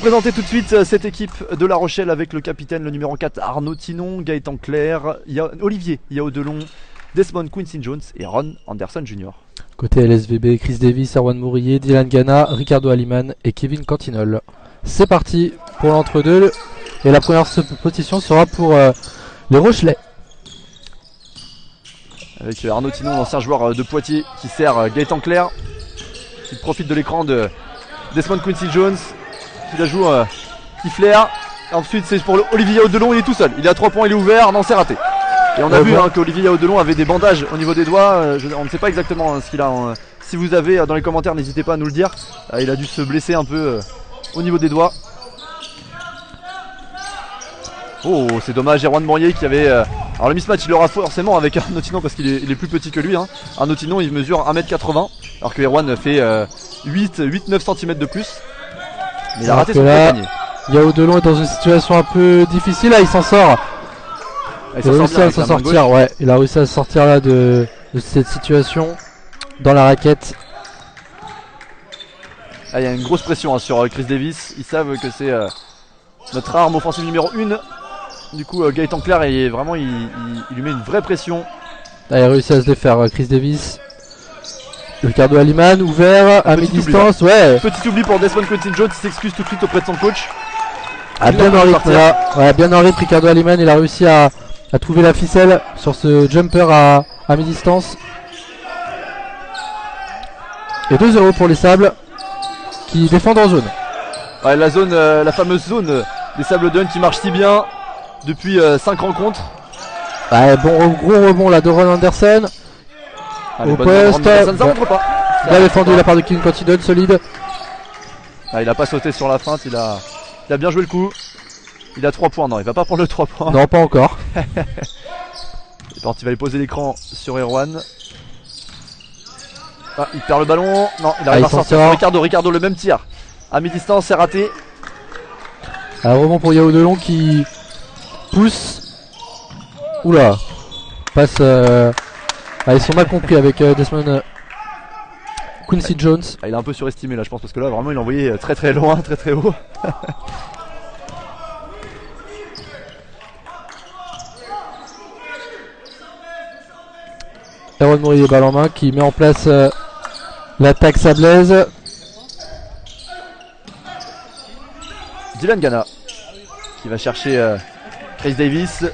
Présenter tout de suite cette équipe de La Rochelle avec le capitaine, le numéro 4 Arnaud Thinon, Gaëtan Clerc, Olivier Yao Delon, Desmond Quincy Jones et Ron Anderson Jr. Côté LSVB, Chris Davis, Erwan Mourier, Dylan Gana, Ricardo Aliman et Kevin Cantinol. C'est parti pour l'entre-deux et la première position sera pour les Rochelais. Avec Arnaud Thinon, l'ancien joueur de Poitiers qui sert Gaëtan Clerc, qui profite de l'écran de Desmond Quincy Jones, qui la joue, qui flaire. Ensuite c'est pour Olivier Yao Delon, il est tout seul, il est à 3 points, il est ouvert, non c'est raté. Et on a vu qu'Olivier Yao Delon avait des bandages au niveau des doigts, on ne sait pas exactement ce qu'il a. Si vous avez dans les commentaires, n'hésitez pas à nous le dire. Il a dû se blesser un peu au niveau des doigts. Oh, c'est dommage, Erwan Mourier qui avait... alors le mismatch il l'aura forcément avec Arnaud Thinon parce qu'il est plus petit que lui. Arnaud Thinon il mesure 1m80 alors que Erwan fait 8-9 cm de plus. Mais il a raté son panier. Yao Delon est dans une situation un peu difficile, là il s'en sort. Il a réussi à s'en sortir, ouais. Il a réussi à sortir là de cette situation dans la raquette. Il y a une grosse pression sur Chris Davis. Ils savent que c'est notre arme offensive numéro 1. Du coup Gaëtan Clerc vraiment il lui met une vraie pression. Il a réussi à se défaire Chris Davis. Ricardo Aliman ouvert à mi-distance, ouais. Petit oubli pour Desmond Quincy Jones, il s'excuse tout de suite auprès de son coach. Bien en rythme là, ouais, bien en rythme. Ricardo Aliman, il a réussi à trouver la ficelle sur ce jumper à mi-distance. Et 2-0 pour les Sables qui défendent en zone. Ouais, la zone, la fameuse zone des Sables d'Olonne qui marche si bien depuis 5 rencontres. Ouais, gros rebond là de Ron Anderson. Au poste, bien défendu de la part de Kevin Cantinol, solide. Il a pas sauté sur la feinte, il a bien joué le coup. Il a 3 points, non il va pas prendre le 3 points. Non pas encore. Il va aller poser l'écran sur Erwan. Il perd le ballon, non il arrive à sortir. Ricardo le même tir. À mi-distance c'est raté. Rebond pour Yao Delon qui pousse. Oula. Passe... ils sont mal compris avec Desmond Quincy Jones. Il a un peu surestimé là je pense parce que là vraiment il a envoyé très très loin, très très haut. Erwan Mourier balle en main qui met en place l'attaque sablaise. Dylan Gana qui va chercher Chris Davis.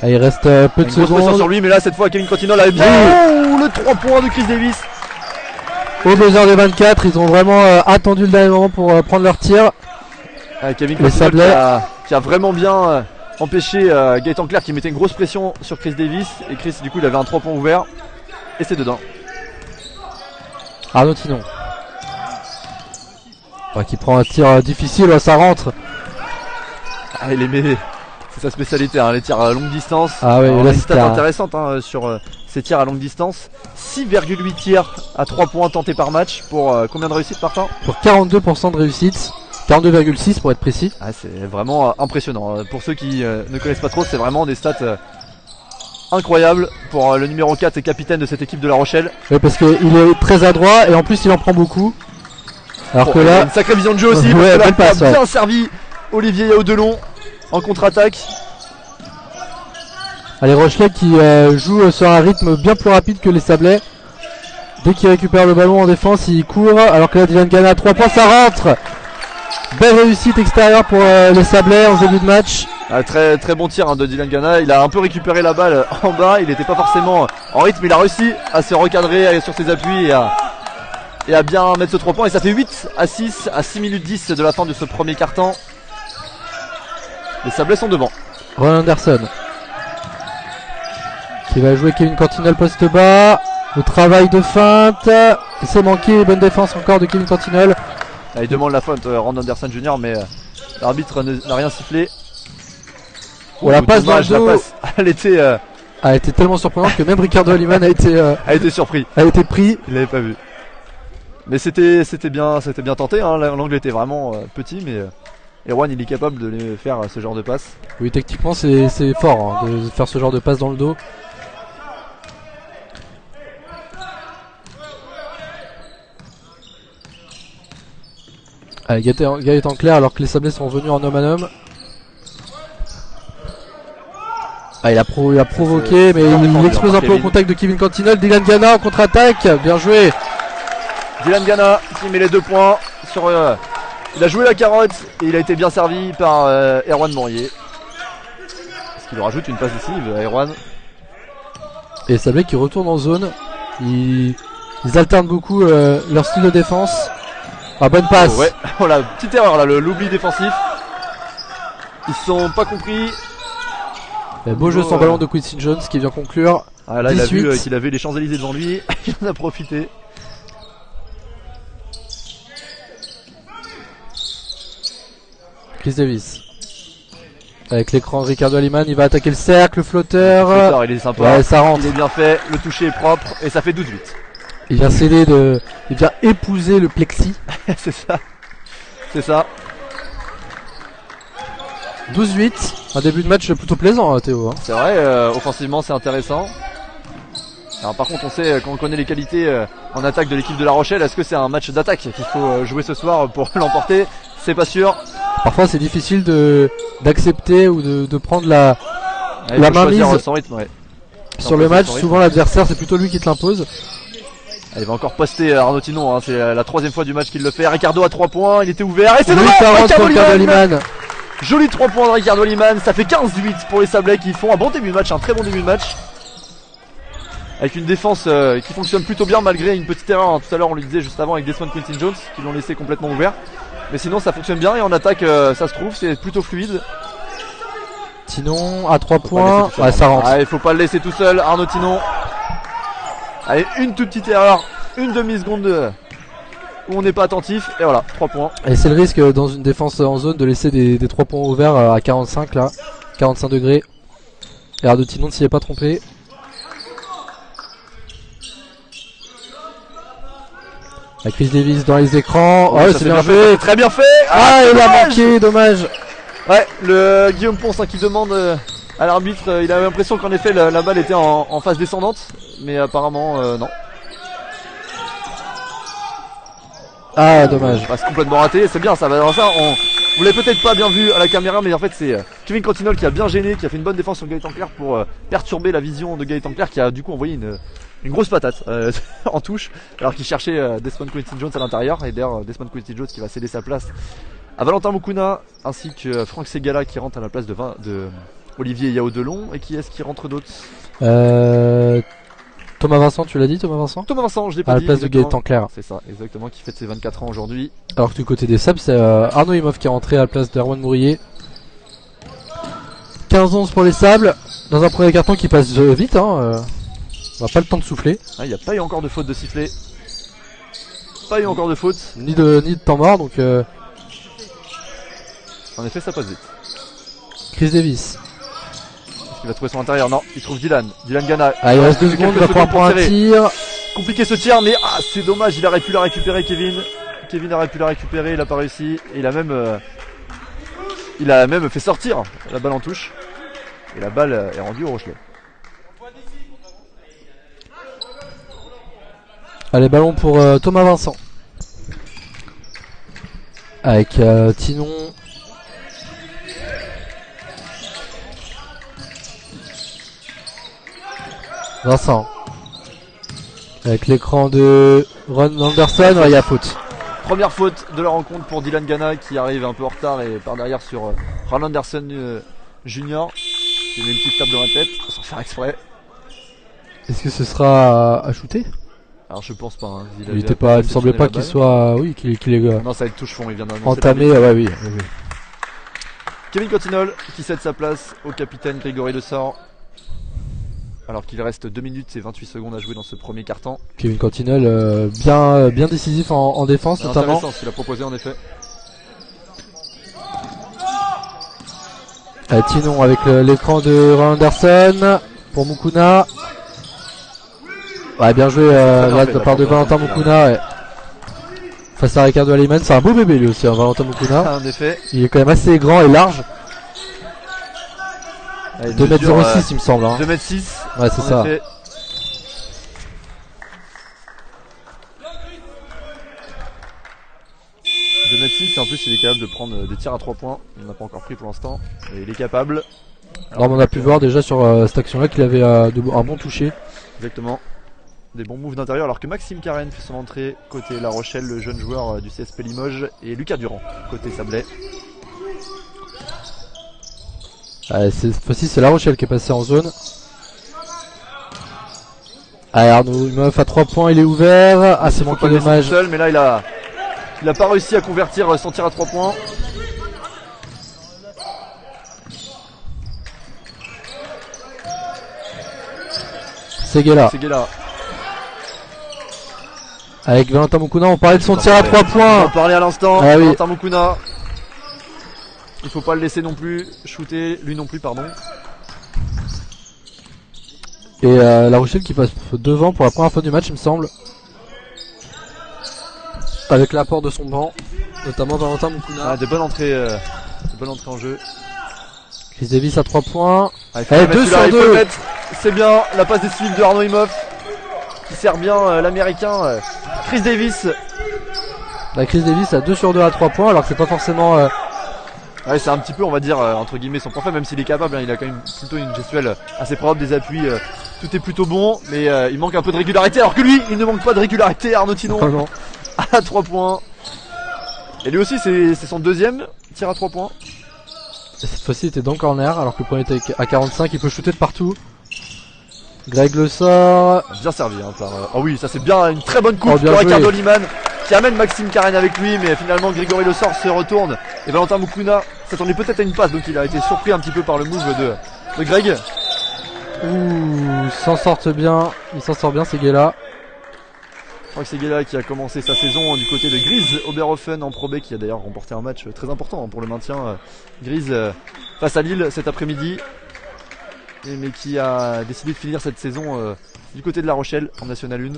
Il reste peu de secondes sur lui, mais là cette fois Kevin Cantinol a bien le 3 points de Chris Davis. Au buzzer des 24, ils ont vraiment attendu le dernier moment pour prendre leur tir. Kevin Cantinol qui a vraiment bien empêché Gaëtan Clerc qui mettait une grosse pression sur Chris Davis. Et Chris du coup il avait un 3 points ouvert. Et c'est dedans. Arnaud Thinon qui prend un tir difficile, ça rentre. Il aimait... C'est sa spécialité, les tirs à longue distance. On a une stat intéressante sur ces tirs à longue distance. 6,8 tirs à 3 points tentés par match pour combien de réussites par temps? Pour 42% de réussite, 42,6 pour être précis. C'est vraiment impressionnant. Pour ceux qui ne connaissent pas trop, c'est vraiment des stats incroyables pour le numéro 4 et capitaine de cette équipe de La Rochelle. Oui, parce qu'il est très adroit et en plus il en prend beaucoup. Alors que là, une sacrée vision de jeu aussi. Bien servi Olivier Yao Delon. En contre-attaque. Les Rochelais qui jouent sur un rythme bien plus rapide que les Sablais. Dès qu'ils récupèrent le ballon en défense, ils courent. Alors que là, Dylan Gana à 3 points, ça rentre. Belle réussite extérieure pour les Sablais en début de match. Très très bon tir de Dylan Gana. Il a un peu récupéré la balle en bas. Il n'était pas forcément en rythme. Il a réussi à se recadrer sur ses appuis et à bien mettre ce 3 points. Et ça fait 8-6 à 6 minutes 10 de la fin de ce premier quart-temps. Les Sablés sont devant. Ron Anderson qui va jouer Kevin Cantinol poste bas. Le travail de feinte. C'est manqué. Bonne défense encore de Kevin Cantinol. Il demande la feinte Ron Anderson Jr. mais l'arbitre n'a rien sifflé. La passe dans le dos. Elle était tellement surprenante que même Ricardo Aliman a été surpris. A été pris. Il l'avait pas vu. Mais c'était bien tenté. L'angle était vraiment petit mais... Erwan il est capable de les faire ce genre de passe. Oui, techniquement c'est fort de faire ce genre de passe dans le dos. Allez, Gaëtan Clair alors que les Sablés sont venus en homme à homme. Ah, il a provoqué, mais il explose un peu au contact de Kevin Cantinol. Dylan Gana en contre-attaque, bien joué. Dylan Gana qui met les 2 points sur. Il a joué la carotte et il a été bien servi par Erwan Mourier. Est-ce qu'il lui rajoute une passe décisive à Erwan? Et les Sablés qui retournent en zone. Ils alternent beaucoup leur style de défense. Ah, bonne passe. Oh, ouais, voilà, petite erreur là, l'oubli défensif. Ils se sont pas compris. Beau jeu sans ballon de Quincy Jones qui vient conclure. Ah, là 18. il a vu qu'il avait les Champs-Élysées devant lui. Il en a profité. Chris Davis. Avec l'écran Ricardo Aliman, il va attaquer le cercle, le flotteur. Le flotteur, il est sympa. Ouais, ça rentre. Il est bien fait, le toucher est propre et ça fait 12-8. Il vient il vient épouser le plexi. C'est ça. C'est ça. 12-8. Un début de match plutôt plaisant, Théo. Hein. C'est vrai, offensivement c'est intéressant. Alors par contre on sait, quand on connaît les qualités en attaque de l'équipe de La Rochelle, est-ce que c'est un match d'attaque qu'il faut jouer ce soir pour l'emporter? C'est pas sûr. Parfois c'est difficile d'accepter ou de prendre la mainmise son rythme, ouais. sur le match. Souvent l'adversaire c'est plutôt lui qui te l'impose. Il va encore poster Arnaud Tinon, hein. C'est la 3e fois du match qu'il le fait. Ricardo à 3 points, il était ouvert et c'est devant Ricardo Aliman. Joli 3 points de Ricardo Aliman, ça fait 15-8 pour les Sablés qui font un bon début de match, un très bon début de match. Avec une défense qui fonctionne plutôt bien malgré une petite erreur, hein. Tout à l'heure on le disait juste avant avec Desmond Quincy Jones qui l'ont laissé complètement ouvert. Mais sinon ça fonctionne bien et en attaque ça se trouve, c'est plutôt fluide. Tinon à 3 points, ouais, ça rentre. Il faut pas le laisser tout seul, Arnaud Tinon. Allez, une toute petite erreur, une demi-seconde où on n'est pas attentif et voilà, 3 points. Et c'est le risque dans une défense en zone de laisser des 3 points ouverts à 45 là, 45 degrés. Et Arnaud Tinon s'y est pas trompé. Avec Chris Davis dans les écrans. Oh, c'est bien fait. Très bien fait. Ah, il a manqué, dommage. Ouais, le Guillaume Ponce qui demande à l'arbitre, il avait l'impression qu'en effet la balle était en phase descendante, mais apparemment non. Ah, dommage. Passe complètement raté, c'est bien ça. Alors ça, vous l'avez peut-être pas bien vu à la caméra, mais en fait c'est Kevin Cantinol qui a bien gêné, qui a fait une bonne défense sur Gaëtan Clair pour perturber la vision de Gaëtan Clair, qui a du coup envoyé une grosse patate en touche, alors qu'il cherchait Desmond Quincy Jones à l'intérieur. Et d'ailleurs Desmond Quincy Jones qui va céder sa place à Valentin Mukuna, ainsi que Franck Segala qui rentre à la place de Olivier Yao Delon. Et qui est-ce qui rentre d'autre? Thomas Vincent, tu l'as dit, Thomas Vincent? Thomas Vincent, je l'ai pas dit. À la place de Gaëtan Clair. C'est ça, exactement, qui fête ses 24 ans aujourd'hui. Alors que du côté des Sables, c'est Arnaud Imhoff qui est rentré à la place d'Erwan Mourier. 15-11 pour les Sables, dans un premier carton qui passe vite, hein. On n'a pas le temps de souffler. Il n'y a pas eu encore de faute de sifflet. Pas eu encore de faute. Ni de temps mort, donc en effet ça passe vite. Chris Davis. Il va trouver son intérieur, non, il trouve Dylan Gana. Ah, il reste 2 secondes, il va pouvoir prendre un tir. Compliqué ce tir, mais c'est dommage, il aurait pu la récupérer, Kevin aurait pu la récupérer, il a pas réussi. Et il a même fait sortir la balle en touche. Et la balle est rendue au Rochelet. Allez, ballon pour Thomas Vincent. Avec Tinon. Vincent. Avec l'écran de Ron Anderson, il y a faute. Première faute de la rencontre pour Dylan Gana qui arrive un peu en retard et par derrière sur Ron Anderson Junior. Il met une petite tape dans la tête sans faire exprès. Est-ce que ce sera à shooter? Alors je pense pas. Hein. Il ne semblait pas qu'il soit. Oui, qu'il est. Non, ça va être touche fond, il vient d'annoncer. Entamé, ouais, oui. Kevin Cantinol qui cède sa place au capitaine Grégory Lessort. Alors qu'il reste 2 minutes et 28 secondes à jouer dans ce premier quart-temps. Kevin Cantinol bien décisif en défense notamment. Intéressant ce qu'il a proposé en effet. Tinon avec l'écran de Ron Anderson pour Mukuna. Ouais, bien joué là de part de Valentin Mukuna. Ouais. Face à Ricardo Aliman, c'est un beau bébé lui aussi, hein, Valentin Mukuna. En effet. Il est quand même assez grand et large. 2m06 il me semble. Hein. 2m6. Ouais, c'est ça. Effet. 2m6 et en plus il est capable de prendre des tirs à 3 points. Il n'en a pas encore pris pour l'instant, mais il est capable. Alors on a pu voir déjà sur cette action là qu'il avait un bon toucher. Exactement. Des bons moves d'intérieur alors que Maxime Karen fait son entrée côté La Rochelle, le jeune joueur du CSP Limoges, et Lucas Durand côté Sablé. Cette fois-ci c'est La Rochelle qui est passé en zone. Arnaud Meuf à 3 points, il est ouvert. C'est manqué dommage. Seul, mais là il a pas réussi à convertir son tir à 3 points. Seguela. Avec Valentin Mukuna, on parlait de son tir à 3 points. On en parlait à l'instant, oui. Valentin Mukuna. Il faut pas le laisser non plus shooter, lui non plus pardon. Et La Rochelle qui passe devant pour la première fois du match il me semble. Avec l'apport de son banc, notamment Valentin Mukuna. Des bonnes entrées en jeu. Chris Davis à 3 points. 2 sur 2. C'est bien la passe décisive de Arnaud Imhoff qui sert bien l'américain Chris Davis. Chris Davis à 2 sur 2 à 3 points alors que c'est pas forcément... Ouais, c'est un petit peu on va dire entre guillemets son point faible, même s'il est capable, hein, il a quand même plutôt une gestuelle assez propre, des appuis, tout est plutôt bon, mais il manque un peu de régularité alors que lui il ne manque pas de régularité, Arnaud Tinon à 3 points. Et lui aussi c'est son deuxième tir à 3 points. Cette fois-ci il était dans le corner alors que le premier était à 45, il peut shooter de partout. Greg le sort. Bien servi hein, par... Oh oui, ça c'est bien une très bonne coupe de Ricardo Liman qui amène Maxime Karen avec lui, mais finalement Grégory Le Sort se retourne et Valentin Mukuna s'attendait peut-être à une passe, donc il a été surpris un petit peu par le move de Greg. Il s'en sort bien Seguela. Je crois que c'est Seguela qui a commencé sa saison du côté de Grise Oberhofen en Pro B, qui a d'ailleurs remporté un match très important pour le maintien. Grise face à Lille cet après-midi, mais qui a décidé de finir cette saison du côté de La Rochelle en National 1.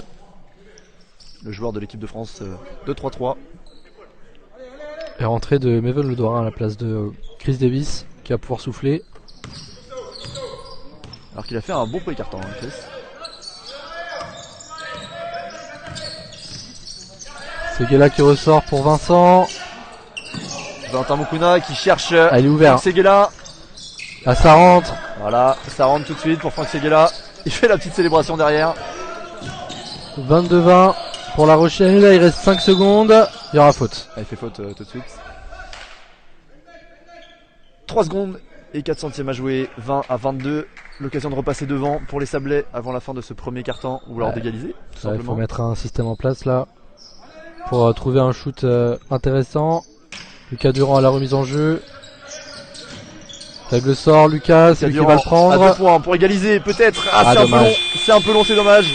Le joueur de l'équipe de France de 3-3. Et rentrée de Meven Ledorin à la place de Chris Davis qui va pouvoir souffler. Alors qu'il a fait un bon premier carton, Chris. Seguela qui ressort pour Vincent. Valentin Mukuna qui cherche. Il est ouvert. Seguela. Ça rentre. Voilà, ça rentre tout de suite pour Franck Seguela. Il fait la petite célébration derrière. 22-20 pour La Rochelle. Il reste 5 secondes. Il y aura faute. Il fait faute tout de suite. 3 secondes et 4 centièmes à jouer. 20-22. L'occasion de repasser devant pour les Sablés avant la fin de ce premier quart-temps, ou alors d'égaliser tout simplement. Il faut mettre un système en place là pour trouver un shoot intéressant. Lucas Durand à la remise en jeu. Faible sort, Lucas, c'est lui qui va le prendre. À 2 points pour égaliser peut-être. C'est un peu long, c'est dommage.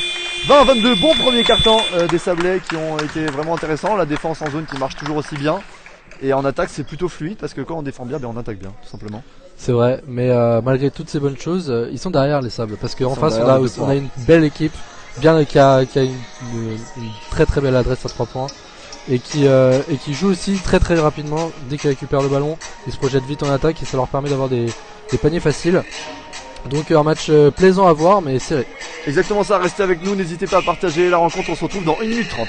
20-22, bon premier carton des Sablés qui ont été vraiment intéressants. La défense en zone qui marche toujours aussi bien. Et en attaque c'est plutôt fluide parce que quand on défend bien, on attaque bien tout simplement. C'est vrai, mais malgré toutes ces bonnes choses, ils sont derrière les Sables parce qu'en face on a une belle équipe, qui a une très très belle adresse à 3 points et qui joue aussi très très rapidement. Dès qu'ils récupèrent le ballon, ils se projettent vite en attaque et ça leur permet d'avoir des paniers faciles. Donc un match plaisant à voir mais serré. Exactement ça, restez avec nous, n'hésitez pas à partager la rencontre, on se retrouve dans 1 minute 30.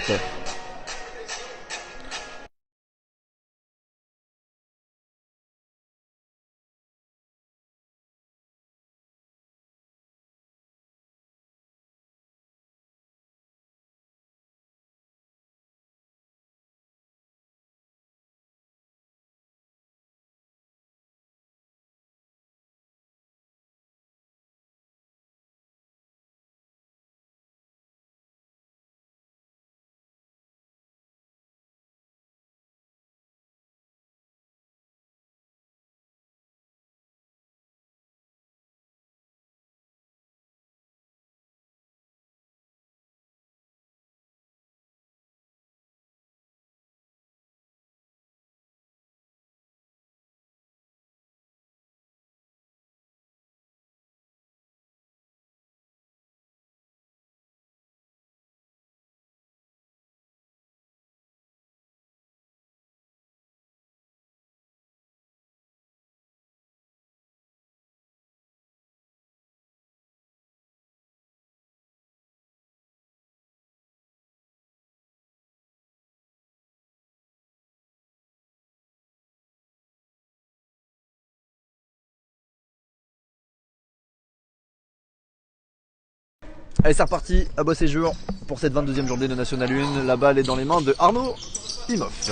Allez, c'est reparti à Bois Séjour pour cette 22e journée de National 1. La balle est dans les mains de Arnaud Imhoff.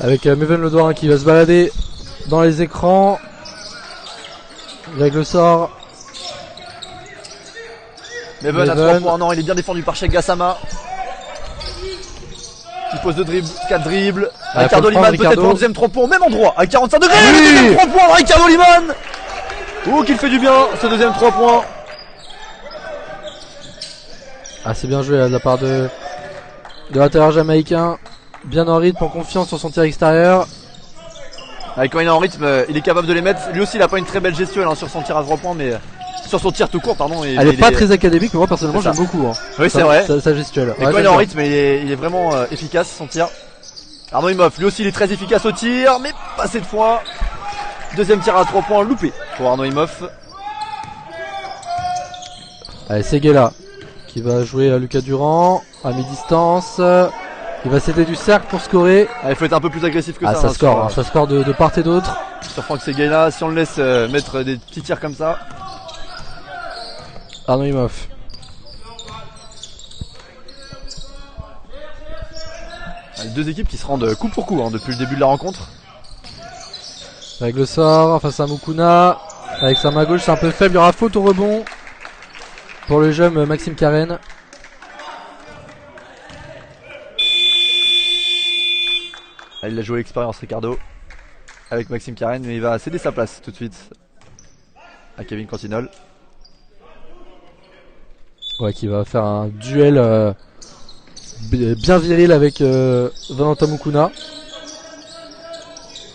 Avec Meven Le Doirin qui va se balader dans les écrans. Greg le sort. Meven à 3 points. Non, il est bien défendu par Cheikh Gassama. Qui pose de dribble, 4 dribbles. Ricardo Liman peut-être pour le deuxième 3 points au même endroit. À 45 degrés, le deuxième 3 points de Ricardo Liman. Oh, qu'il fait du bien ce deuxième 3 points. Ah, c'est bien joué de la part de l'intérieur jamaïcain. Bien en rythme, en confiance sur son tir extérieur. Quand il est en rythme, il est capable de les mettre. Lui aussi, il a pas une très belle gestuelle sur son tir à 3 points, mais sur son tir tout court, pardon. Elle est pas très académique, mais moi personnellement j'aime beaucoup. Hein. Oui, c'est vrai. Sa gestuelle. Et quand il est en rythme, il est vraiment efficace son tir. Arnaud Imhoff, lui aussi, il est très efficace au tir, mais pas cette fois. Deuxième tir à 3 points loupé pour Arnaud Imhoff. Allez, Seguela qui va jouer à Lucas Durand à mi-distance. Il va céder du cercle pour scorer. Il faut être un peu plus agressif que ça. Ça score, ça score de part et d'autre. Sur Franck Seguela, si on le laisse mettre des petits tirs comme ça. Arnaud Imhoff. Deux équipes qui se rendent coup pour coup depuis le début de la rencontre. Avec le sort face à Mukuna. Avec sa main gauche, c'est un peu faible. Il y aura faute au rebond pour le jeune Maxime Karen. Il a joué l'expérience Ricardo avec Maxime Karen, mais il va céder sa place tout de suite à Kevin Cantinol. Ouais, qui va faire un duel bien viril avec Valentin Mukuna.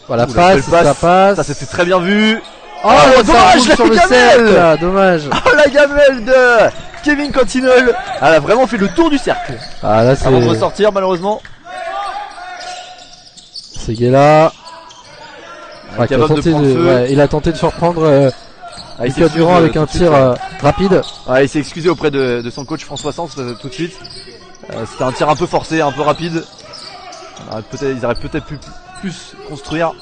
Voilà, ça passe. Ça c'était très bien vu. Oh, dommage, la gamelle dommage. Oh, la gamelle de Kevin Cantinol. Elle a vraiment fait le tour du cercle. Ah, là, avant de ressortir, malheureusement. Seguela. Il a tenté de surprendre Lucas Durand avec un tir rapide. Il s'est excusé auprès de son coach François Sens tout de suite. C'était un tir un peu forcé, un peu rapide. Ils auraient peut-être pu plus construire.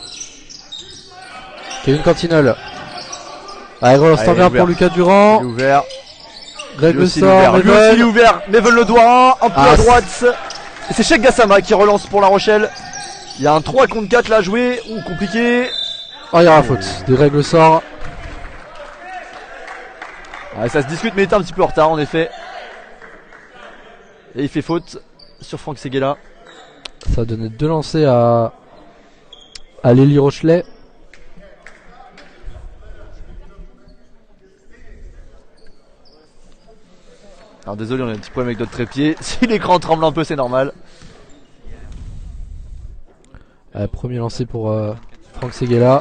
Kevin Cantinol. Instant bien pour Lucas Durand. Il est ouvert. Greg le sort. Lui aussi il est ouvert. Meven Le Doirin un peu à droite. Et c'est Cheikh Gassama qui relance pour La Rochelle. Il y a un 3 contre 4 là à jouer. Compliqué. Oh, il y aura faute. De Greg le sort. Ça se discute, mais il était un petit peu en retard en effet. Et il fait faute sur Franck Seguela. Ça a donné 2 lancers à Lélie Rochelet. Alors désolé, on a un petit problème avec notre trépied. Si l'écran tremble un peu, c'est normal. Premier lancé pour Franck Seguela.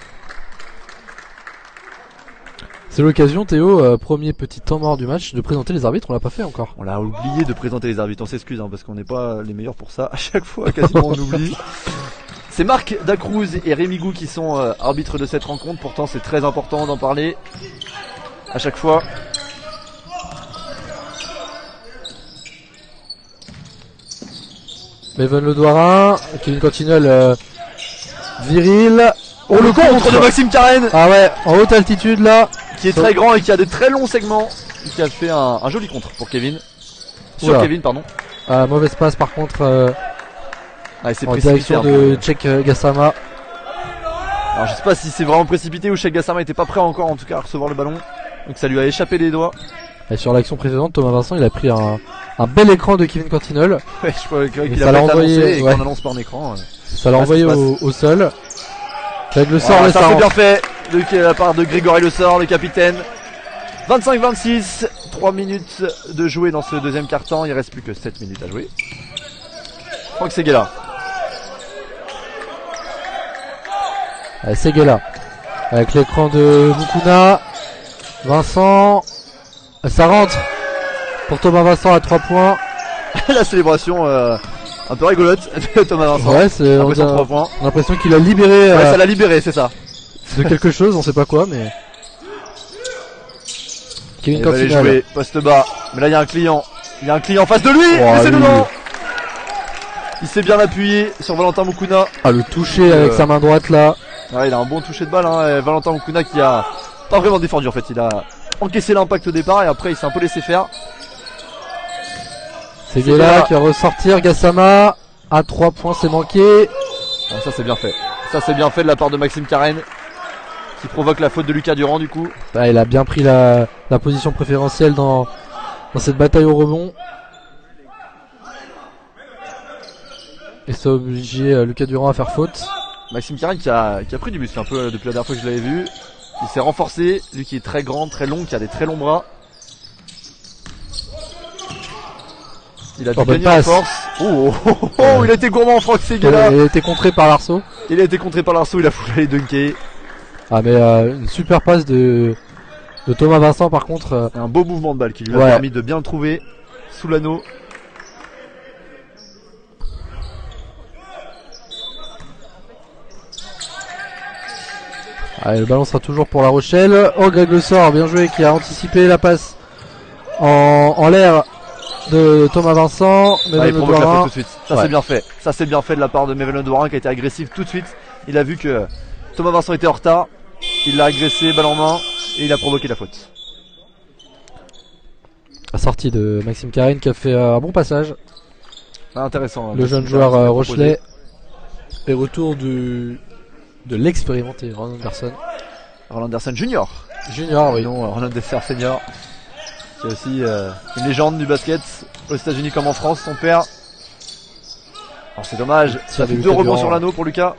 C'est l'occasion, Théo, premier petit temps mort du match, de présenter les arbitres. On l'a pas fait encore. On l'a oublié de présenter les arbitres. On s'excuse parce qu'on n'est pas les meilleurs pour ça. À chaque fois, quasiment on oublie. C'est Marc Dacruz et Rémi Gou qui sont arbitres de cette rencontre. Pourtant, c'est très important d'en parler à chaque fois. Meven Le Doirin, Kevin Cantinol viril. Oh, le contre de Maxime Karen. Ah ouais, en haute altitude là. Qui est très grand et qui a de très longs segments. Qui a fait un joli contre pour Kevin. Sur Kevin, pardon. Mauvaise passe par contre en direction de Cheikh Gassama. Alors je sais pas si c'est vraiment précipité ou Cheikh Gassama était pas prêt encore en tout cas à recevoir le ballon. Donc ça lui a échappé des doigts. Et sur l'action précédente, Thomas Vincent il a pris un bel écran de Kevin Cantinol. Ouais, je crois qu'il a pas annoncé et qu'on annonce pas en écran. Ça l'a envoyé au sol. Avec le sort, ça c'est bien fait de la part de Grégory Le Sort, le capitaine. 25-26, 3 minutes de jouer dans ce deuxième quart-temps. Il reste plus que 7 minutes à jouer. Franck Seguela. Seguela avec l'écran de Mukuna. Vincent. Ça rentre pour Thomas Vincent à 3 points. La célébration un peu rigolote de Thomas Vincent. Ouais, on a l'impression qu'il a libéré. Ouais, ça l'a libéré, c'est ça. De quelque chose, on sait pas quoi, mais. Kevin Cantinol. Jouer poste bas. Mais là, il y a un client. Il y a un client en face de lui. Et c'est dedans. Il s'est bien appuyé sur Valentin Mukuna. Le toucher avec sa main droite là. Ouais, il a un bon toucher de balle. Valentin Mukuna qui a pas vraiment défendu en fait. encaissé l'impact au départ et après il s'est un peu laissé faire. C'est Guéla qui va ressortir. Gassama à 3 points, c'est manqué. Ah, ça c'est bien fait. Ça c'est bien fait de la part de Maxime Carène qui provoque la faute de Lucas Durand du coup. Bah, il a bien pris la position préférentielle dans cette bataille au rebond. Et ça a obligé Lucas Durand à faire faute. Maxime Carène qui a pris du muscle un peu depuis la dernière fois que je l'avais vu. Il s'est renforcé, lui qui est très grand, très long, qui a des très longs bras. Il a dû gagner en force. Il a été gourmand Franck Seguela. Il a été contré par Larceau. Il a été contré par Larceau, il a voulu aller dunker. Ah mais une super passe de Thomas Vincent par contre. Un beau mouvement de balle qui lui a permis de bien le trouver sous l'anneau. Allez, le ballon sera toujours pour La Rochelle. Oh, Greg Le Sort, bien joué, qui a anticipé la passe en l'air de Thomas Vincent. Il provoque la faute tout de suite. Ça c'est bien fait. Ça c'est bien fait de la part de Mével Douarin qui a été agressif tout de suite. Il a vu que Thomas Vincent était en retard. Il l'a agressé balle en main et il a provoqué la faute. La sortie de Maxime Carène qui a fait un bon passage. Intéressant. Le jeune joueur Rochelet. Et retour de l'expérimenté Roland Anderson. Roland Anderson Junior. Junior, oui. Non, Roland Anderson Senior. Qui est aussi une légende du basket aux États-Unis comme en France, son père. Alors c'est dommage, ça fait 2 rebonds sur l'anneau pour Lucas.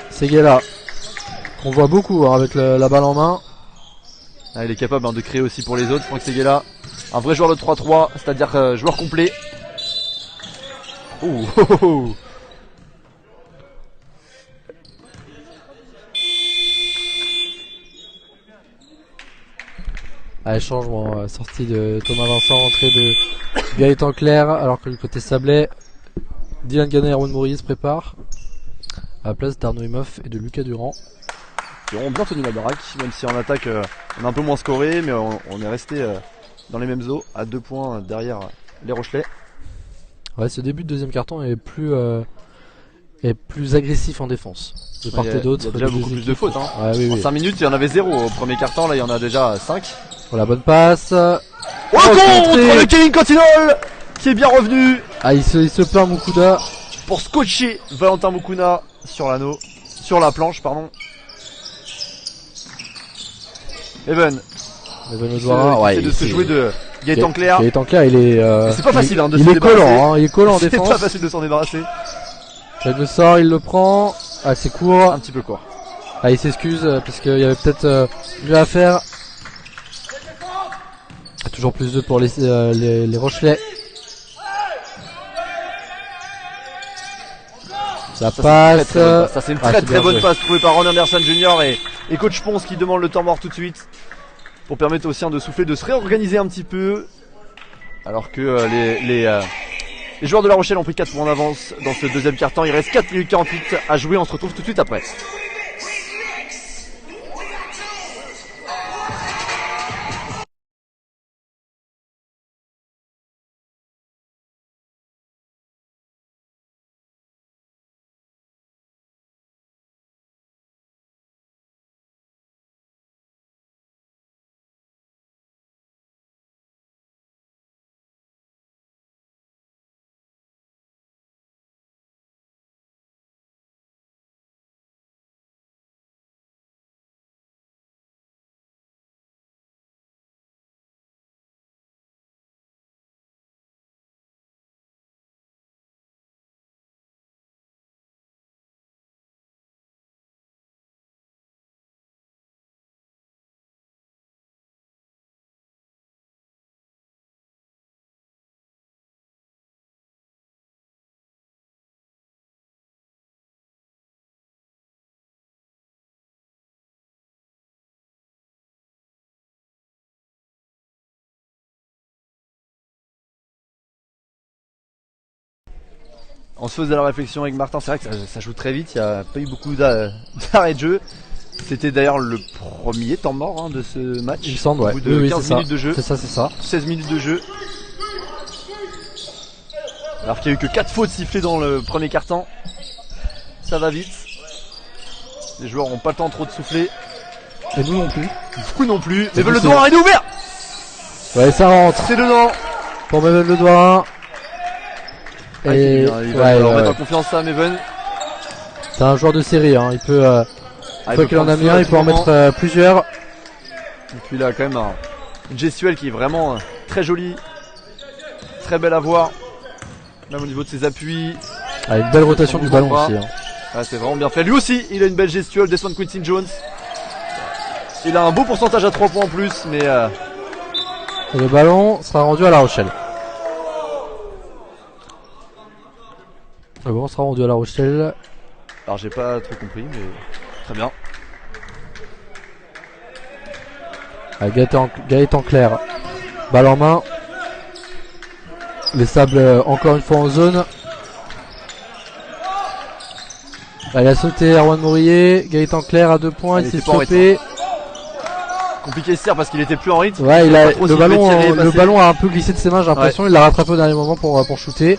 Seguela, qu'on voit beaucoup avec la balle en main. Ah, il est capable de créer aussi pour les autres, Franck Seguela. Un vrai joueur de 3-3, c'est-à-dire joueur complet. Allez, changement, sortie de Thomas Vincent, entrée de Gaëtan Claire, alors que du côté Sablé, Dylan Gannet et Erwan Mourillet se préparent à la place d'Arnaud Imhoff et de Lucas Durand. Qui auront bien tenu la baraque, même si en attaque on a un peu moins scoré, mais on est resté dans les mêmes eaux, à 2 points derrière les Rochelais. Ouais, ce début de deuxième carton est plus agressif en défense. De part et d'autre. Il y a déjà beaucoup plus de fautes. Ouais, oui, en 5 minutes, il y en avait 0 au premier carton, là il y en a déjà 5. Voilà, bonne passe. Contre de Kevin Cottinol qui est bien revenu. Ah, il se plaint Mukuna. Pour scotcher Valentin Mukuna sur l'anneau, sur la planche, pardon. Evan Odouara, de se jouer de Gaëtan Claire. Gaëtan Claire, il est. C'est pas facile de se débarrasser. Collant, il est collant en défense. C'est pas facile de s'en débarrasser. Il le sort, il le prend. Ah, c'est court. Un petit peu court. Ah, il s'excuse parce qu'il y avait peut-être mieux à faire. Toujours plus 2 pour les Rochelais. Ça passe. Ça c'est une très bonne passe trouvée par Ron Anderson Junior et coach Ponce qui demande le temps mort tout de suite pour permettre aux siens de souffler, de se réorganiser un petit peu, alors que les joueurs de La Rochelle ont pris 4 points d'avance dans ce deuxième quart-temps. Il reste 4 minutes 48 à jouer, on se retrouve tout de suite après. On se faisait la réflexion avec Martin, c'est vrai que ça joue très vite, il n'y a pas eu beaucoup d'arrêt de jeu. C'était d'ailleurs le premier temps mort de ce match. Il me semble, ouais. Au bout de 15 minutes de jeu. C'est ça. 16 minutes de jeu. Alors qu'il n'y a eu que 4 fautes sifflées dans le premier quart-temps. Ça va vite. Les joueurs n'ont pas le temps trop de souffler. Et nous non plus. Vous non plus. Mais nous, le c'est- doigt il est ouvert. Ouais, ça rentre C'est dedans. pour Meven Le Doigt. Ah, Et il va remettre en confiance ça, Meven. c'est un joueur de série, hein. Il peut, Ah, une fois qu'il en a mis un, il peut en mettre plusieurs. Et puis là, quand même, une gestuelle qui est vraiment très jolie. Très belle à voir. Même au niveau de ses appuis. Ah, une belle rotation du ballon pas. aussi. Hein. Ah, c'est vraiment bien fait. Lui aussi, il a une belle gestuelle. Desmond Quincy Jones. Il a un beau pourcentage à 3 points en plus, mais Et le ballon sera rendu à La Rochelle. Le ballon sera rendu à La Rochelle. alors j'ai pas trop compris, mais très bien. Gaëtan Clair, balle en main. Les Sables encore une fois en zone. Il a sauté Erwan Mourier. Gaëtan Clair à 2 points, Il il s'est était pas en stoppé. Compliqué de parce qu'il était plus en rythme. Ouais, Il il a, savait pas trop le s'il devait ballon, tirer et le passer. ballon a un peu glissé de ses mains, j'ai l'impression. Il l'a rattrapé au dernier moment pour shooter.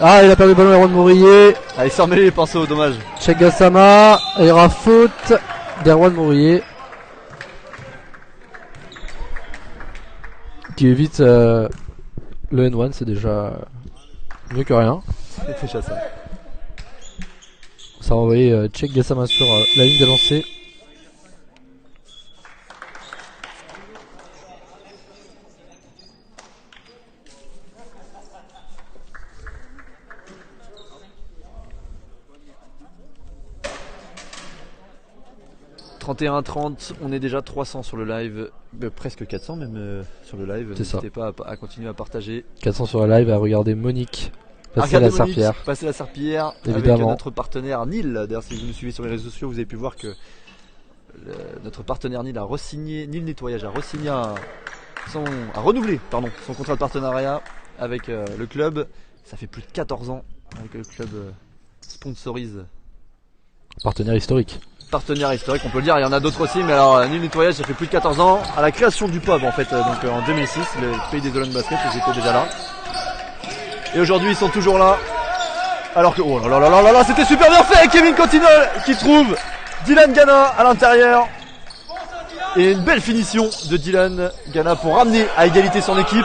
Ah, il a perdu le ballon Erwan Mourier. Ah, il s'est emmêlé les pinceaux, dommage. Cheikh Gassama. Il y aura faute d'Erwan Mourier. Qui évite le N1, c'est déjà mieux que rien. C'est déjà ça. Ça va envoyer Cheikh Gassama sur la ligne des lancers. « 31-30, on est déjà 300 sur le live, presque 400 même sur le live. C'est ça. N'hésitez pas à continuer à partager. 400 sur la live, à regarder Monique passer Regardez la Monique, serpillière. passer la serpillière Évidemment. avec notre partenaire Nil. D'ailleurs, si vous nous suivez sur les réseaux sociaux, vous avez pu voir que notre partenaire Nil a re-signé, Nil Nettoyage a re-signé a renouvelé son contrat de partenariat avec le club. Ça fait plus de 14 ans que le club sponsorise. Partenaire historique. Partenaire historique, on peut le dire, il y en a d'autres aussi, mais alors Nil Nettoyage, ça fait plus de 14 ans, à la création du pub en fait, donc en 2006, le pays des Olympiques Basket, ils étaient déjà là. Et aujourd'hui, ils sont toujours là. Alors que, oh là là là là là, c'était super bien fait, Kevin Continol qui trouve Dylan Gana à l'intérieur. Et une belle finition de Dylan Gana pour ramener à égalité son équipe.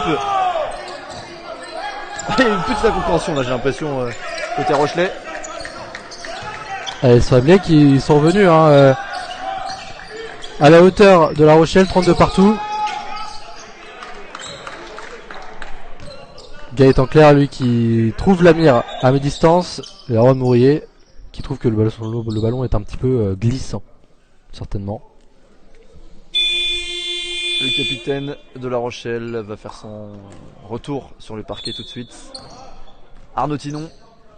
Il y a une petite incompréhension là, j'ai l'impression, côté Rochelet. Les Sablés qui sont revenus à la hauteur de La Rochelle, 32 partout. Gaëtan Clair, lui, qui trouve la mire à mi-distance. Et Erwan Mourier qui trouve que le ballon est un petit peu glissant, certainement. Le capitaine de La Rochelle va faire son retour sur le parquet tout de suite. Arnaud Tinon.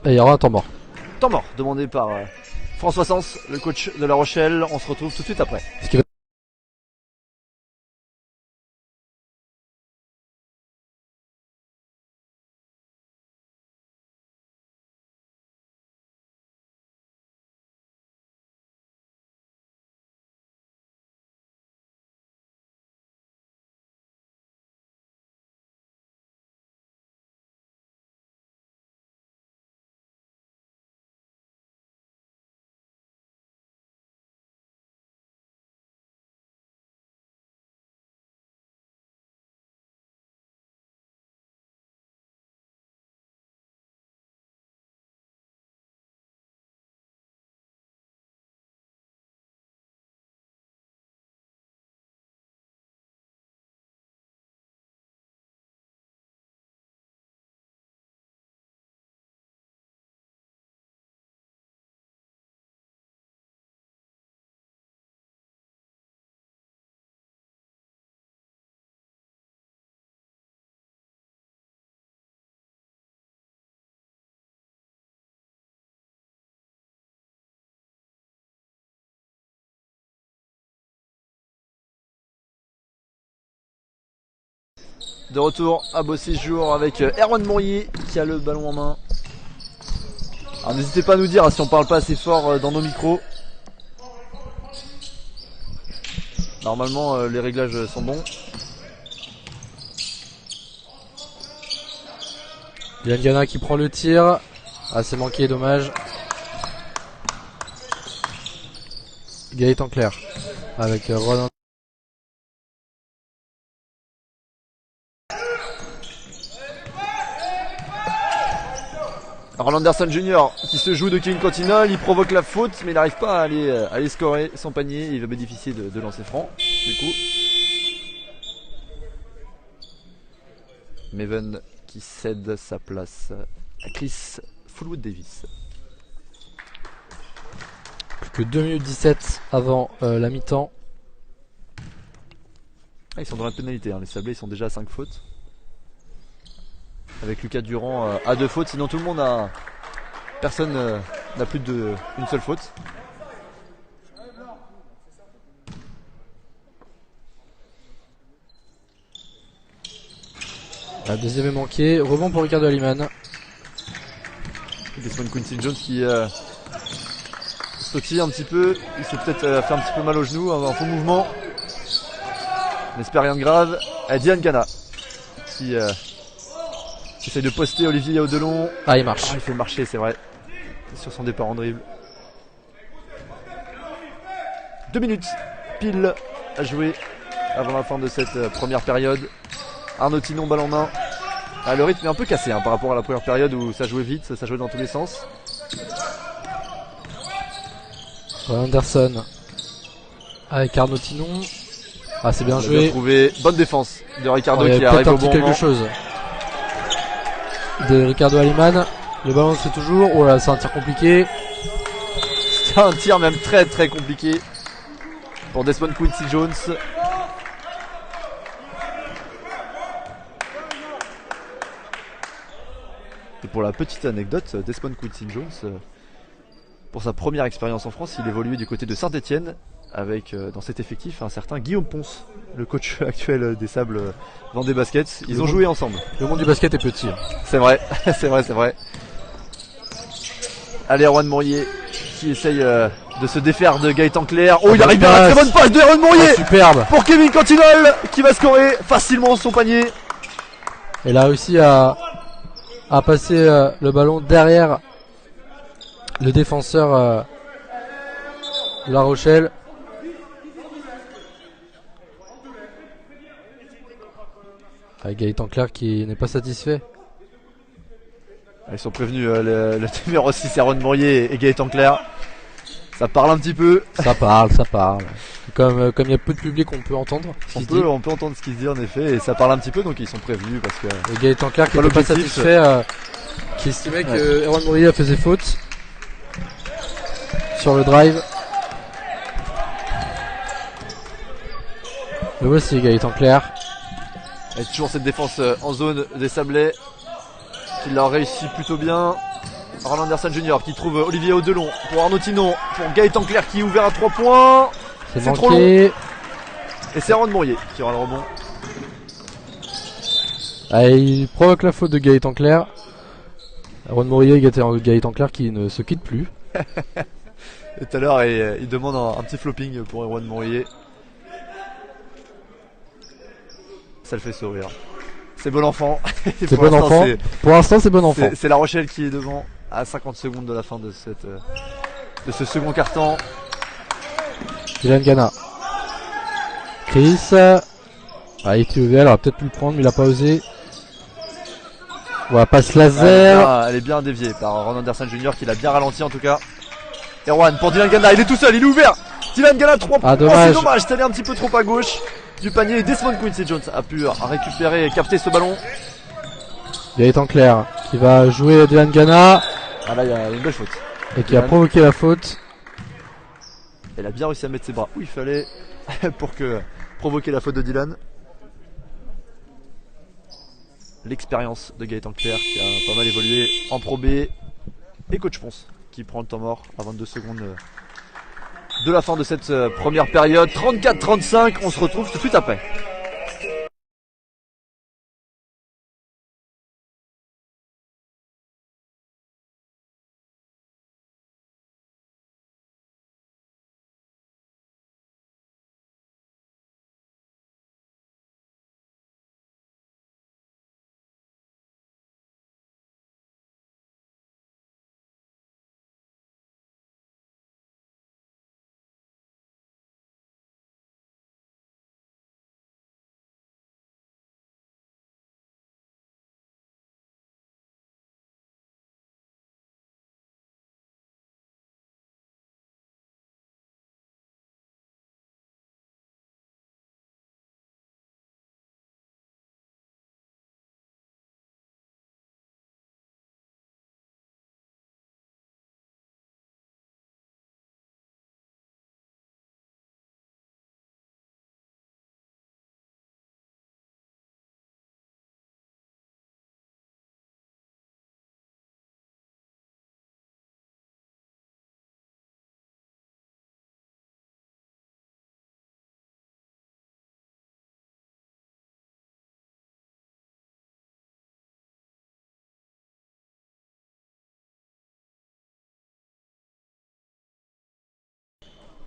Et il y aura un temps mort. Temps mort demandé par François Sens, le coach de La Rochelle. On se retrouve tout de suite après. Ce qui va De retour à beau séjour avec Erwan Mourier qui a le ballon en main. Alors n'hésitez pas à nous dire si on parle pas assez fort dans nos micros. Normalement les réglages sont bons. Dylan Gana qui prend le tir. Ah, c'est manqué, dommage. Gaëtan Clair avec Roland. Roland Anderson Jr. qui se joue de Kevin Cantillon, il provoque la faute mais il n'arrive pas à aller scorer son panier, il va bénéficier de lancer franc du coup. Maven qui cède sa place à Chris Fullwood Davis. Plus que 2 minutes 17 avant la mi-temps. Ils sont dans la pénalité, hein. Les Sablés ils sont déjà à 5 fautes. Avec Lucas Durand à 2 fautes, sinon tout le monde a... Personne n'a plus d'une seule faute. La deuxième est manquée, rebond pour Ricardo Aliman. Desmond Quincy Jones qui sautille un petit peu, il s'est peut-être fait un petit peu mal au genou, un faux mouvement. On n'espère rien de grave. Diane Gana qui essaye de poster Olivier Audelon. Ah, il marche. Il fait marcher, c'est vrai, sur son départ en dribble. 2 minutes pile à jouer avant la fin de cette première période. Arnaud Tinon, balle en main. Ah, le rythme est un peu cassé par rapport à la première période où ça jouait vite, ça jouait dans tous les sens. Anderson avec Arnaud Tinon. Ah, c'est bien On a joué. bien trouvé. Bonne défense de Ricardo qui arrive au bon quelque moment. chose de Ricardo Aliman. Le ballon se fait toujours. Oh là, c'est un tir compliqué. C'est un tir même très très compliqué pour Desmond Quincy Jones. Et pour la petite anecdote, Desmond Quincy Jones, pour sa première expérience en France, il évoluait du côté de Saint-Etienne avec dans cet effectif un certain Guillaume Ponce, le coach actuel des Sables Vendée Basket. Ils ont joué ensemble. Le monde du basket est petit. C'est vrai, c'est vrai, c'est vrai. Allez, Erwan Mourier qui essaye de se défaire de Gaëtan Clair. Oh, il arrive bien, la très bonne passe de Erwan Mourier superbe pour Kevin Cantinol qui va scorer facilement son panier. Il a réussi à passer le ballon derrière le défenseur de La Rochelle. Avec Gaëtan Clair qui n'est pas satisfait. Ils sont prévenus, le numéro 6 Erwan Mourier et Gaëtan Clair. Ça parle un petit peu. Ça parle, ça parle. Comme il y a peu de public, on peut entendre. On peut entendre ce qu'il se dit en effet, et ça parle un petit peu, donc ils sont prévenus parce que. Et Gaëtan Clair qui n'était pas satisfait, qui estimait que Erwan Mourier faisait faute sur le drive. Le voici Gaëtan Clair. Et toujours cette défense en zone des Sablés qui l'a réussi plutôt bien. Roland Anderson Jr. qui trouve Olivier Audelon pour Arnaud Tinon, pour Gaëtan Clair qui est ouvert à 3 points. C'est trop long. Et c'est Erwan Mourier qui aura le rebond. Ah, il provoque la faute de Gaëtan Clair. Erwan Mourier et Gaëtan Clair qui ne se quittent plus. Et tout à l'heure il demande un petit flopping pour Erwan Mourier. Ça le fait sourire. C'est bon enfant. C'est bon enfant. Pour l'instant, c'est bon enfant. C'est La Rochelle qui est devant à 50 secondes de la fin de ce second quart-temps. Dylan Gana. Chris. Ah, il était ouvert, il aurait peut-être pu le prendre, mais il a pas osé. Voilà, passe laser. Elle est bien déviée par Ron Anderson Jr. qui l'a bien ralenti en tout cas. Erwan pour Dylan Gana, il est tout seul, il est ouvert. Dylan Gana 3 points. Dommage. C'est dommage, c'est allé un petit peu trop à gauche du panier. Et Desmond Quincy Jones a pu récupérer et capter ce ballon. Gaëtan Clair qui va jouer Dylan Gana. Ah là il y a une belle faute. Et qui a provoqué la faute. Elle a bien réussi à mettre ses bras où il fallait pour provoquer la faute de Dylan. L'expérience de Gaëtan Clair qui a pas mal évolué en Pro B. Et coach Ponce qui prend le temps mort à 22 secondes de la fin de cette première période. 34-35, on se retrouve tout de suite après.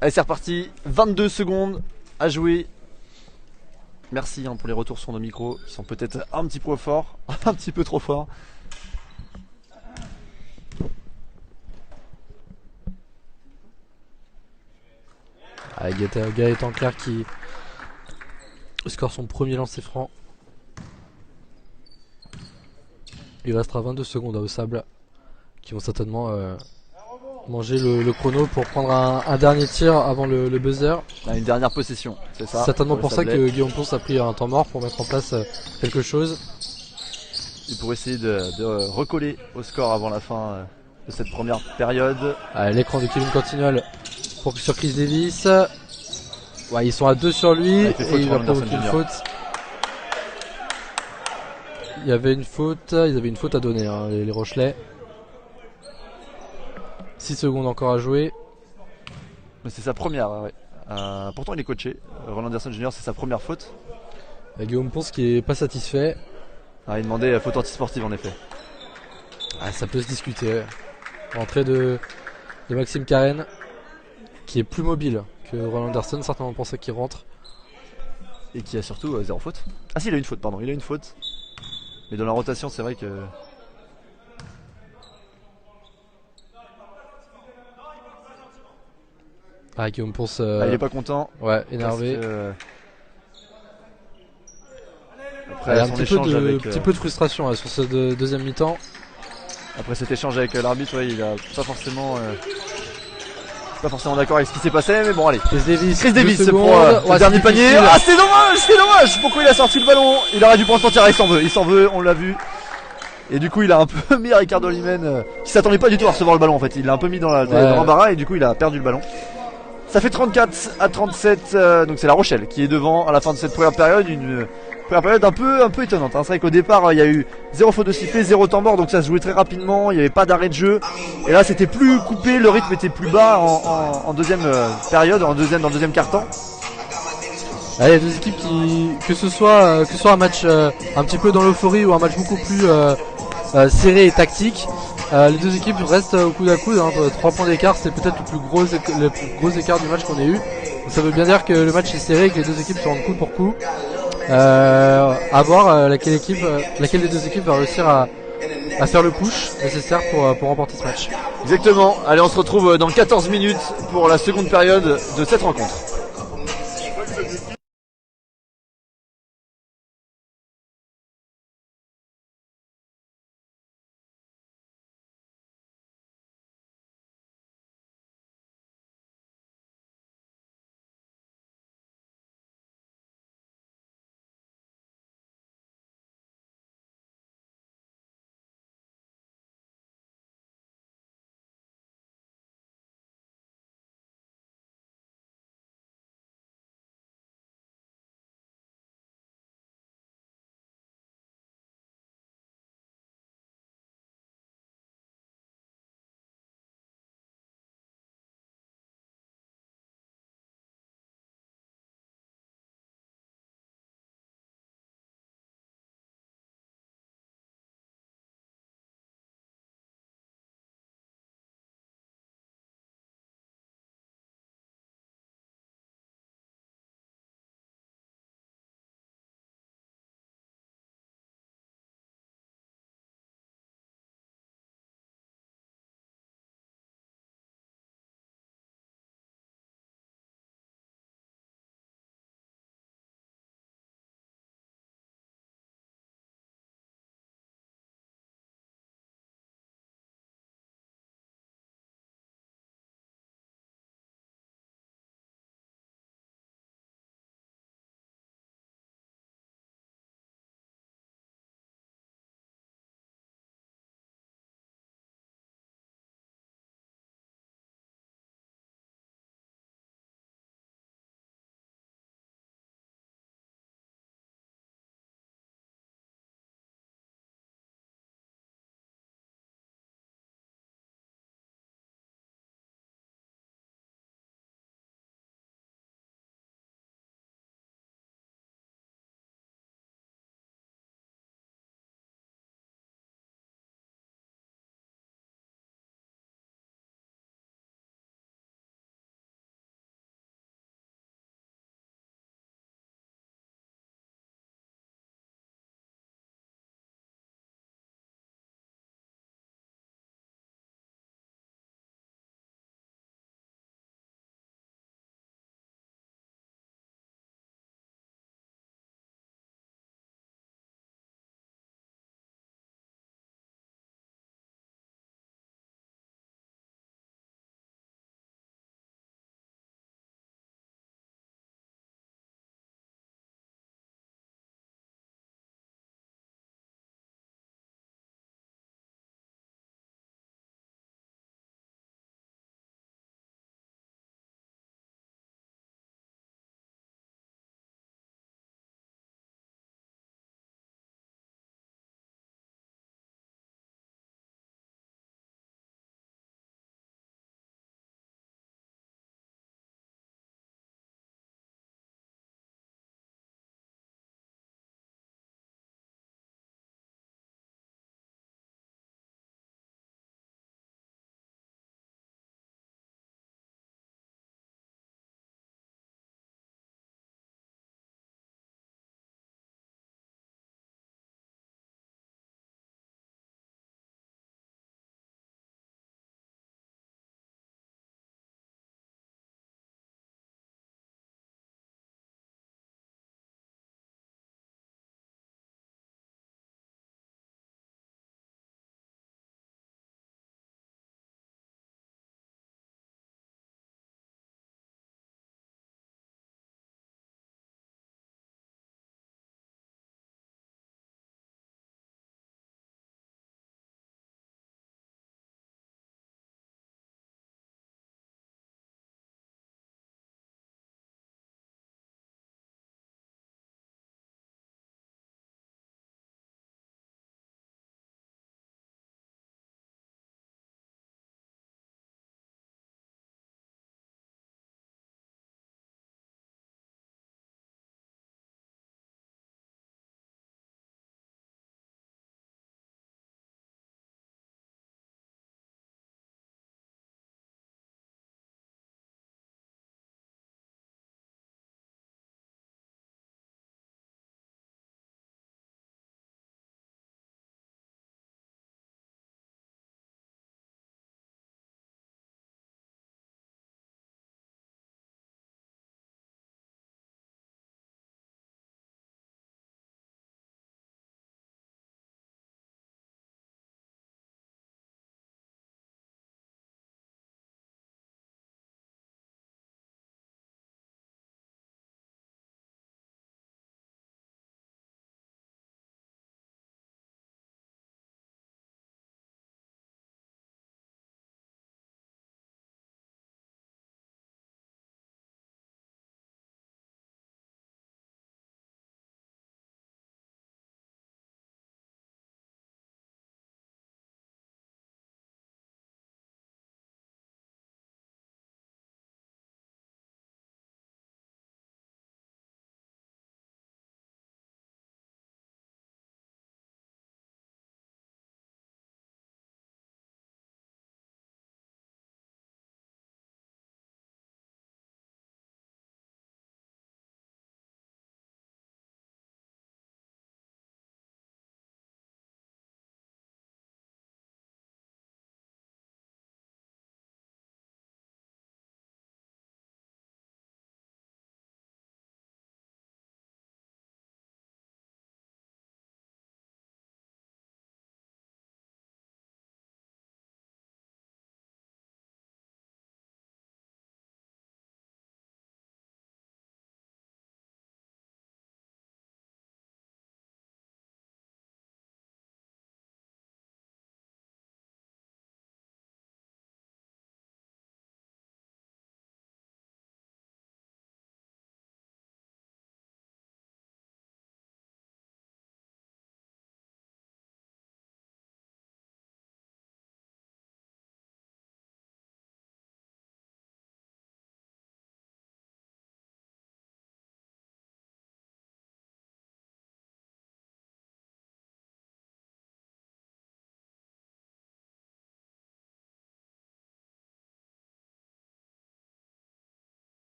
Allez, c'est reparti. 22 secondes à jouer. Merci pour les retours sur nos micros qui sont peut-être un petit peu forts, un petit peu trop forts. Gaëtan Clair qui score son premier lancer franc. Il restera 22 secondes au sable qui vont certainement manger le chrono pour prendre un dernier tir avant le buzzer. Une dernière possession, c'est ça. Certainement pour ça que Guillaume Ponce a pris un temps mort pour mettre en place quelque chose. Et pour essayer de recoller au score avant la fin de cette première période. L'écran de Kevin Cantignol sur Chris Davis. Ouais, ils sont à 2 sur lui et il va provoquer une faute. Il y avait une faute, ils avaient une faute à donner, hein, les Rochelais. 6 secondes encore à jouer. Mais c'est sa première, ouais. Pourtant il est coaché. Roland Anderson Jr. c'est sa première faute. Guillaume Ponce qui est pas satisfait. Il demandait faute antisportive en effet. Ça peut se discuter. Ouais. Entrée de Maxime Carène qui est plus mobile que Roland Anderson, certainement pour ça qu'il rentre. Et qui a surtout 0 faute. Ah si, il a une faute, pardon, il a une faute. Mais dans la rotation c'est vrai que... Guillaume Ponce... il est pas content. Ouais, énervé. Après un petit peu de frustration sur ce deuxième mi-temps. Après cet échange avec l'arbitre, il a pas forcément d'accord avec ce qui s'est passé, mais bon allez. Chris Davis pour le dernier panier. C'est dommage, pourquoi il a sorti le ballon? Il aurait dû prendre son tir, il s'en veut, on l'a vu. Et du coup il a un peu mis Ricardo Limen qui s'attendait pas du tout à recevoir le ballon en fait. Il l'a un peu mis dans l'embarras et du coup il a perdu le ballon. Ça fait 34-37, donc c'est La Rochelle qui est devant à la fin de cette première période. Une première période un peu étonnante. C'est vrai qu'au départ il y a eu 0 faute de sifflet, 0 temps mort, donc ça se jouait très rapidement, il n'y avait pas d'arrêt de jeu. Et là c'était plus coupé, le rythme était plus bas en deuxième période, dans le deuxième quart-temps. Il y a deux équipes que ce soit un match un petit peu dans l'euphorie ou un match beaucoup plus serré et tactique. Les deux équipes restent au coude à coude, 3 points d'écart, c'est peut-être le plus gros écart du match qu'on ait eu. Donc ça veut bien dire que le match est serré et que les deux équipes sont de coup pour coup. À voir laquelle des deux équipes va réussir à faire le push nécessaire pour remporter ce match. Exactement, allez on se retrouve dans 14 minutes pour la seconde période de cette rencontre.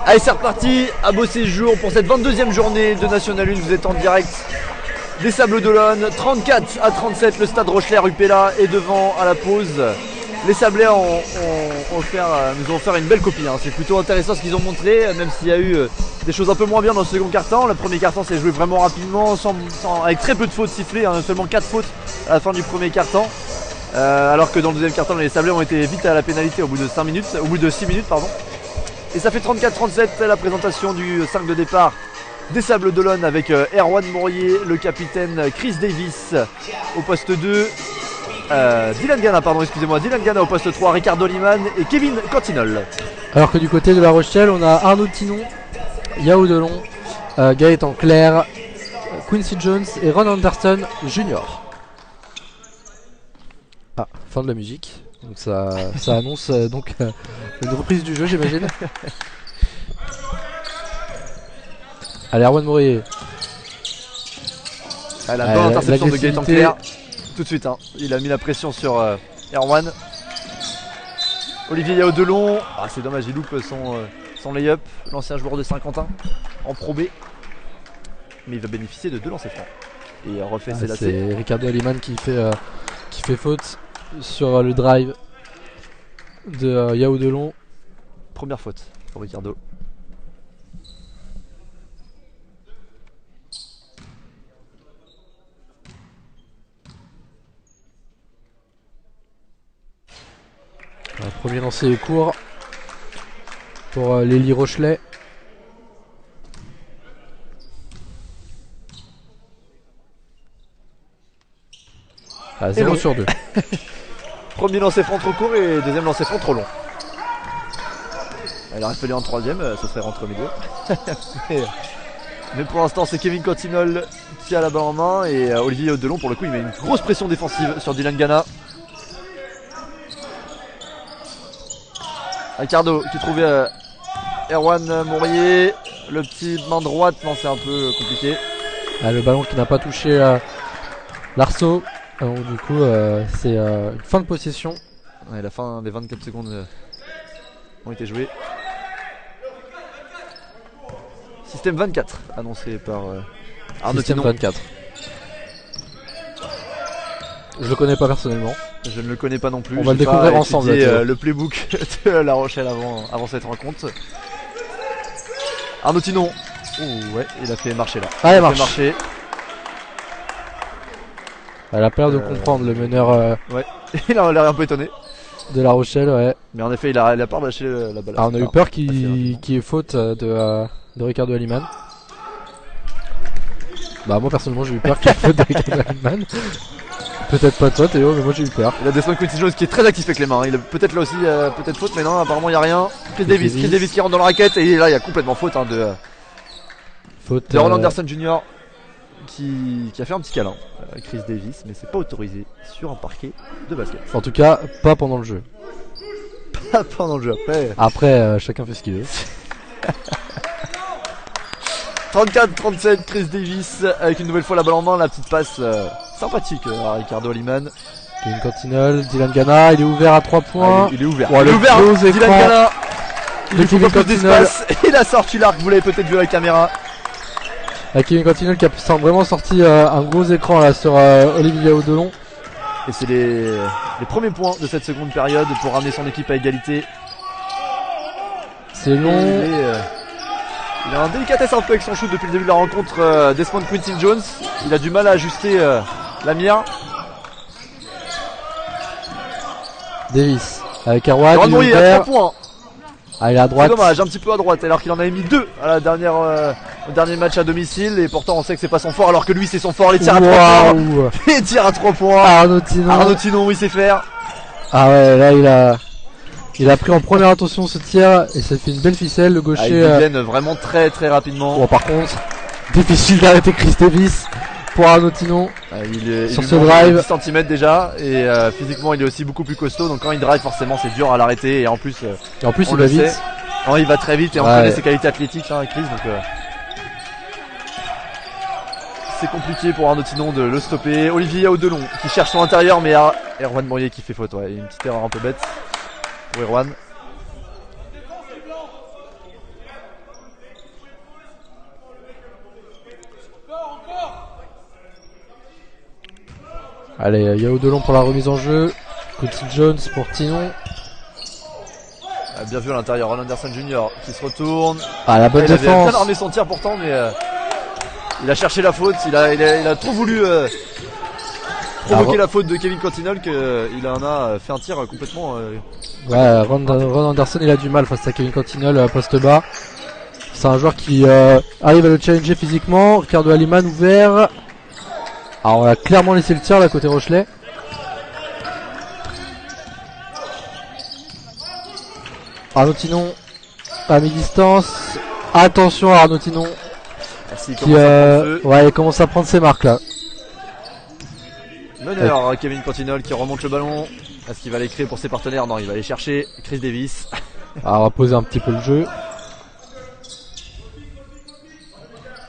Allez, c'est reparti, à beau séjour pour cette 22e journée de National 1. Vous êtes en direct des Sables d'Olonne, 34-37, le stade Rochelaire UPLA est devant à la pause. Les Sablés nous ont offert une belle copie, hein. C'est plutôt intéressant ce qu'ils ont montré, même s'il y a eu des choses un peu moins bien dans le second quart-temps. Le premier quart-temps s'est joué vraiment rapidement, avec très peu de fautes sifflées, hein, seulement 4 fautes à la fin du premier quart-temps. Alors que dans le deuxième quart-temps, les Sablés ont été vite à la pénalité au bout de 6 minutes. Et ça fait 34-37, la présentation du 5 de départ des Sables d'Olonne avec Erwan Mourier, le capitaine Chris Davis au poste 2. Dylan Gana au poste 3, Ricardo Liman et Kevin Cantinol. Alors que du côté de La Rochelle, on a Arnaud Tinon, Yao Delon, Gaëtan Claire, Quincy Jones et Ron Anderson Jr. Ah, fin de la musique. Donc ça annonce donc une reprise du jeu, j'imagine. Allez, Erwan Mourier. La bonne interception de Gaëtan Claire. Tout de suite, hein. Il a mis la pression sur Erwan. Olivier Yao Delon. Ah, c'est dommage, il loupe son lay-up. L'ancien joueur de Saint-Quentin en Pro B. Mais il va bénéficier de 2 lancers francs. Et il refait ses lacets. C'est Ricardo Aliman qui fait faute sur le drive de Yao Delon. Première faute pour Ricardo. Premier lancer court pour Lélie Rochelet. 0 sur 2. Premier lancer franc trop court et deuxième lancer franc trop long. Il aurait fallu en troisième, ce serait rentré au milieu. Mais pour l'instant c'est Kevin Cantinol qui a la balle en main et Olivier Delon pour le coup il met une grosse pression défensive sur Dylan Gana. Ricardo qui trouvait Erwan Mourier, le petit main droite, non c'est un peu compliqué. Le ballon qui n'a pas touché l'arceau, donc du coup c'est une fin de possession. Ouais, la fin des 24 secondes ont été jouées. Système 24 annoncé par Arnaud Tinon. 24. Je le connais pas personnellement. Je ne le connais pas non plus. On va le découvrir ensemble. Le playbook de La Rochelle avant cette rencontre. Arnaud Tinon. Ouh, ouais, il a fait marcher là. Ah, il a marché. Elle a peur de comprendre le meneur. Ouais, il a l'air un peu étonné. De La Rochelle, ouais. Mais en effet, il a pas lâché la balle. Ah, on a eu peur qu'il y ait faute de Ricardo Aliman. Bah, moi personnellement, j'ai eu peur qu'il y ait faute de Ricardo Aliman. Peut-être pas toi Théo, mais moi j'ai eu peur. Il a Desmond Quincy Jones qui est très actif avec les mains. Il a peut-être là aussi peut-être faute, mais non, apparemment il n'y a rien. Chris Davis qui rentre dans la raquette et là il y a complètement faute de Ron Anderson Jr. qui a fait un petit câlin. Chris Davis, mais c'est pas autorisé sur un parquet de basket. En tout cas, pas pendant le jeu. Pas pendant le jeu, après chacun fait ce qu'il veut. 34-37, Chris Davis avec une nouvelle fois la balle en main, la petite passe sympathique à Ricardo Liman. Kevin Cantinol, Dylan Gana, il est ouvert à 3 points. Il est ouvert. Oh, il est ouvert. Dylan Gana. Il faut Kevin pas plus d'espace. Il a sorti l'arc, vous l'avez peut-être vu à la caméra. Kevin Cantinol qui a vraiment sorti un gros écran là sur Olivier Audelon. Et c'est les premiers points de cette seconde période pour ramener son équipe à égalité. C'est long. Il a un délicatesse un peu avec son shoot depuis le début de la rencontre. Desmond Quincy Jones, il a du mal à ajuster la mire. Davis avec Erwan. Il est à 3 points. Ah, il est à droite. C'est dommage, un petit peu à droite, alors qu'il en avait mis 2 à la dernière, au dernier match à domicile. Et pourtant on sait que c'est pas son fort, alors que lui c'est son fort, les tirs à 3 points. Les tirs à 3 points. Arnaud Tinon, oui, sait faire. Ah ouais, là il a pris en première intention ce tir et ça fait une belle ficelle. Le gaucher. Il gagne vraiment très très rapidement. Bon, par contre, difficile d'arrêter Chris Davis pour Arnaud Tinon. Sur ce drive, 10 cm déjà, et physiquement il est aussi beaucoup plus costaud. Donc quand il drive, forcément c'est dur à l'arrêter. Et en plus il va vite. Non, il va très vite et on connaît ses qualités athlétiques, Chris. Donc c'est compliqué pour Arnaud Tinon de le stopper. Olivier Audelon qui cherche son intérieur, mais Erwan Mourier qui fait faute. Ouais, une petite erreur un peu bête pour Erwan. Allez, Yao Delon pour la remise en jeu. Quincy Jones pour Tinon. Bien vu à l'intérieur, Ron Anderson Jr. qui se retourne. Ah, la bonne Il avait défense. bien armé son tir pourtant, mais il a cherché la faute. Il a trop voulu provoquer la faute de Kevin Cantinolle qu'il en a fait un tir complètement. Ouais, Ron Anderson il a du mal face à Kevin Cantinolle poste bas. C'est un joueur qui arrive à le challenger physiquement. Ricardo Aliman ouvert. Alors on a clairement laissé le tir là côté Rochelet. Arnaud Tinon à mi-distance. Attention à Arnaud Tinon qui ouais, il commence à prendre ses marques là. Meneur Kevin Cantinolle qui remonte le ballon. Est-ce qu'il va aller créer pour ses partenaires? Non, il va aller chercher Chris Davis. Alors on va poser un petit peu le jeu.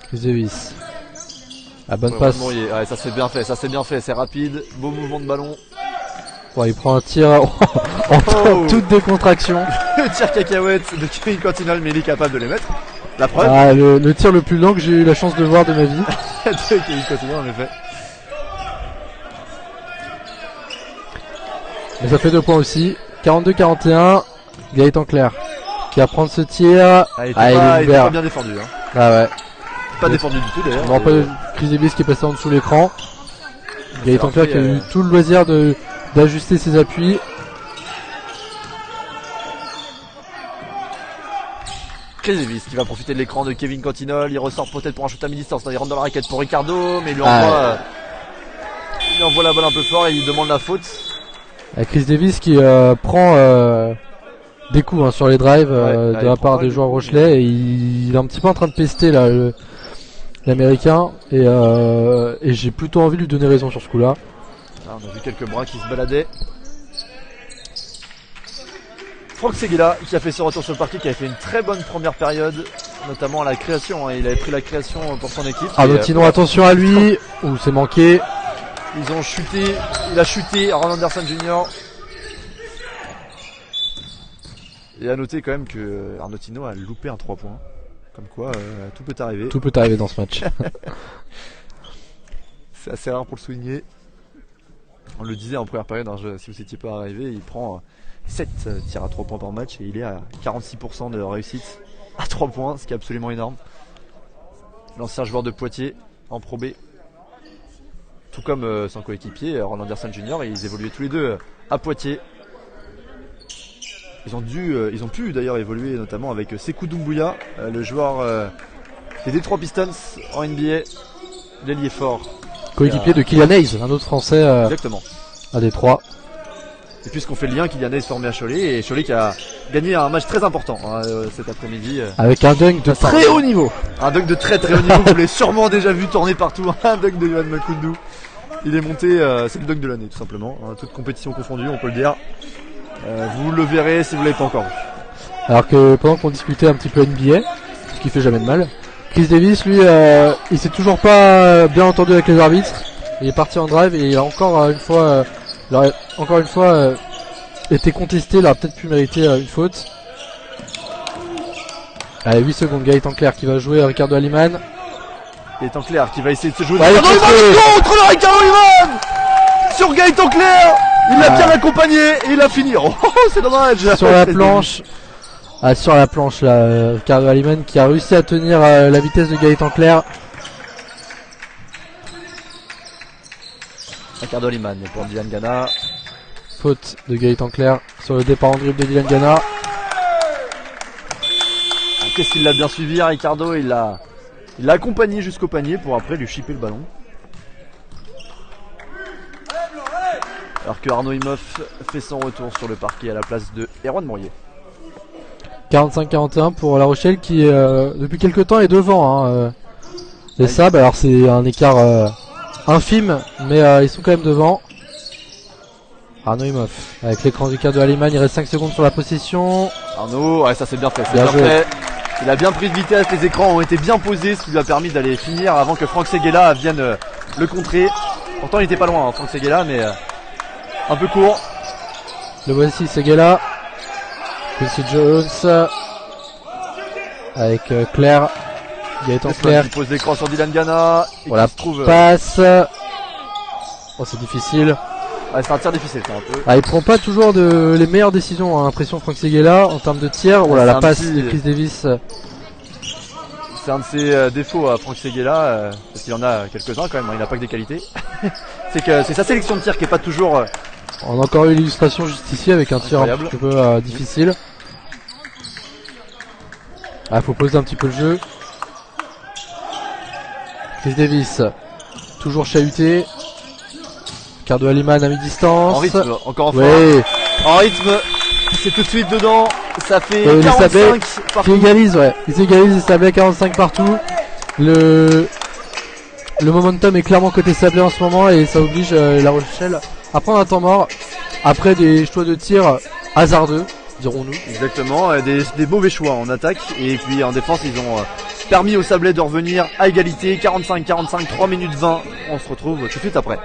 Chris Davis. La bonne passe. Ouais, ça c'est bien fait, c'est rapide, beau mouvement de ballon. Ouais, il prend un tir en toute décontraction. Le tir cacahuète de Kevin Cantinolle, mais il est capable de les mettre. La preuve. Ah, le tir le plus lent que j'ai eu la chance de voir de ma vie. De Kevin Cantinolle en effet. Mais ça fait 2 points aussi. 42-41. Gaëtan Clair qui va prendre ce tir. Il était pas bien défendu. Hein. Ah ouais. Pas défendu du tout d'ailleurs. On voit pas Chris Davis qui est passé en dessous l'écran. Gaëtan Clair qui a eu tout le loisir d'ajuster ses appuis. Chris Davis qui va profiter de l'écran de Kevin Cantinolle. Il ressort peut-être pour un shoot à mi-distance. Il rentre dans la raquette pour Ricardo, mais il lui envoie la balle un peu fort et il demande la faute. Chris Davis qui prend des coups sur les drives de la part des joueurs Rochelet et il est un petit peu en train de pester là l'américain et j'ai plutôt envie de lui donner raison sur ce coup là. On a vu quelques bras qui se baladaient. Franck Seguela qui a fait ce retour sur le parquet, qui a fait une très bonne première période, notamment à la création. Il avait pris la création pour son équipe. Arnaud Tinon, attention à lui. Ouh, c'est manqué. Ils ont chuté, il a chuté, Ron Anderson Jr. Et à noter quand même que Arnaud Tinon a loupé un 3 points. Comme quoi, tout peut arriver. Tout peut arriver dans ce match. C'est assez rare pour le souligner. On le disait en première période, si vous n'étiez pas arrivé, il prend 7 tirs à 3 points par match et il est à 46% de réussite à 3 points, ce qui est absolument énorme. L'ancien joueur de Poitiers en Pro B. Tout comme son coéquipier, Ron Anderson Jr. Ils évoluaient tous les deux à Poitiers. Ils ont pu d'ailleurs évoluer notamment avec Sekou Doumbouya, le joueur des Detroit Pistons en NBA, l'ailier fort. Coéquipier de Kylian Hayes, un autre français exactement. À Détroit. Et puisqu'on fait le lien, Kylian Hayes formé à Cholet, et Cholet qui a gagné un match très important cet après-midi. Avec un dunk de très haut niveau. Un dunk de très très haut niveau, vous l'avez sûrement déjà vu tourner partout, un dunk de Yohan Makoundou. Il est monté, c'est le dunk de l'année tout simplement, toute compétition confondue, on peut le dire. Vous le verrez si vous ne l'avez pas encore vu. Alors que pendant qu'on discutait un petit peu NBA, ce qui fait jamais de mal, Chris Davis lui il s'est toujours pas bien entendu avec les arbitres. Il est parti en drive et il a encore une fois été contesté, il a peut-être pu mériter une faute. Allez, 8 secondes, Gaëtan Clair qui va jouer à Ricardo Aliman. Gaëtan Clair qui va essayer de se jouer contre le Ricardo Aliman sur Gaëtan Clair. Il l'a bien accompagné et il a fini. Oh, c'est dommage. Sur la planche. Sur la planche là, Ricardo Aliman qui a réussi à tenir la vitesse de Gaëtan Clair. Ricardo Aliman pour Dylan Gana. Faute de Gaëtan Clair sur le départ en dribble de Dylan Gana. Qu'est-ce qu'il l'a bien suivi, Ricardo. Il l'a accompagné jusqu'au panier pour après lui chipper le ballon. Alors que Arnaud Imhoff fait son retour sur le parquet à la place de Erwan Mourier. 45-41 pour La Rochelle qui depuis quelques temps est devant les Sables. Alors c'est un écart infime, mais ils sont quand même devant. Arnaud Imhoff avec l'écran du cadre de Aliman, il reste 5 secondes sur la possession. Arnaud, ouais, ça c'est bien fait, bien fait. Il a bien pris de vitesse, les écrans ont été bien posés, ce qui lui a permis d'aller finir avant que Franck Seguela vienne le contrer. Pourtant il était pas loin, Franck Seguela, mais un peu court. Le voici, Seguela. Quincy Jones avec Claire. Gaëtan Clair qui pose l'écran sur Dylan Gana. Voilà, passe. Oh, c'est difficile. Ouais, c'est un tir difficile, un peu. Ah, il prend pas toujours les meilleures décisions, hein. Impression Frank Seguela en termes de tir. Oh là, la passe de Chris Davis. C'est un de ses défauts à Frank Seguela, parce qu'il en a quelques-uns quand même, hein, il n'a pas que des qualités. C'est que c'est sa sélection de tir qui est pas toujours. On a encore eu l'illustration juste ici avec un tir incroyable. un petit peu difficile. Ah, faut poser un petit peu le jeu. Chris Davis, toujours chahuté. Ricardo Aliman à mi-distance. En rythme, encore en fois. Ouais. En rythme, c'est tout de suite dedans. Ça fait Les 45 Sablés partout. qui égalisent, ouais. Ils égalisent les Sablés 45 partout. Le momentum est clairement côté Sablé en ce moment et ça oblige La Rochelle à prendre un temps mort après des choix de tir hasardeux, dirons-nous. Exactement, des mauvais choix en attaque et puis en défense ils ont permis aux Sablés de revenir à égalité, 45-45, 3 minutes 20, on se retrouve tout de suite après.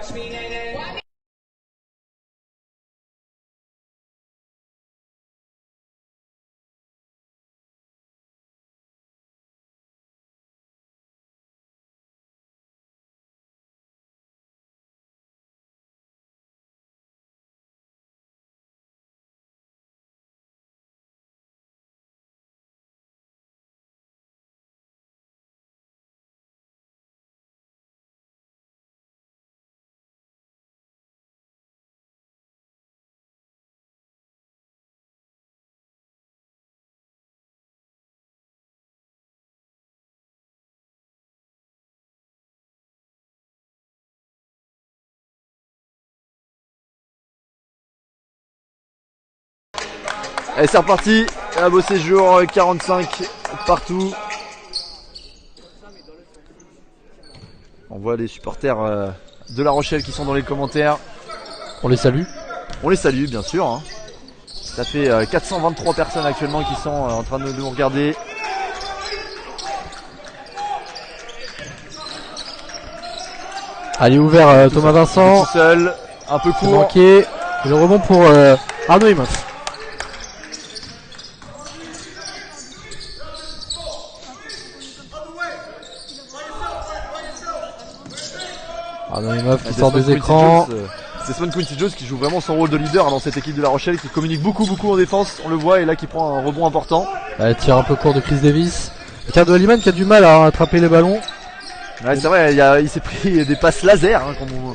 Allez, c'est reparti, un beau séjour, 45 partout. On voit les supporters de La Rochelle qui sont dans les commentaires. On les salue. On les salue bien sûr. Hein. Ça fait 423 personnes actuellement qui sont en train de nous regarder. Allez, ouvert Thomas Vincent. Tout seul, un peu court. Manqué. Et le rebond pour Arnaud Imhoff. Arnaud Imhoff qui sort des écrans. C'est Desmond Quincy Jones qui joue vraiment son rôle de leader dans cette équipe de La Rochelle, qui communique beaucoup en défense, on le voit, et là qui prend un rebond important. Tir un peu court de Chris Davis. Ricardo Aliman qui a du mal à attraper les ballons. Ouais, c'est vrai, il s'est pris des passes laser, hein, comme on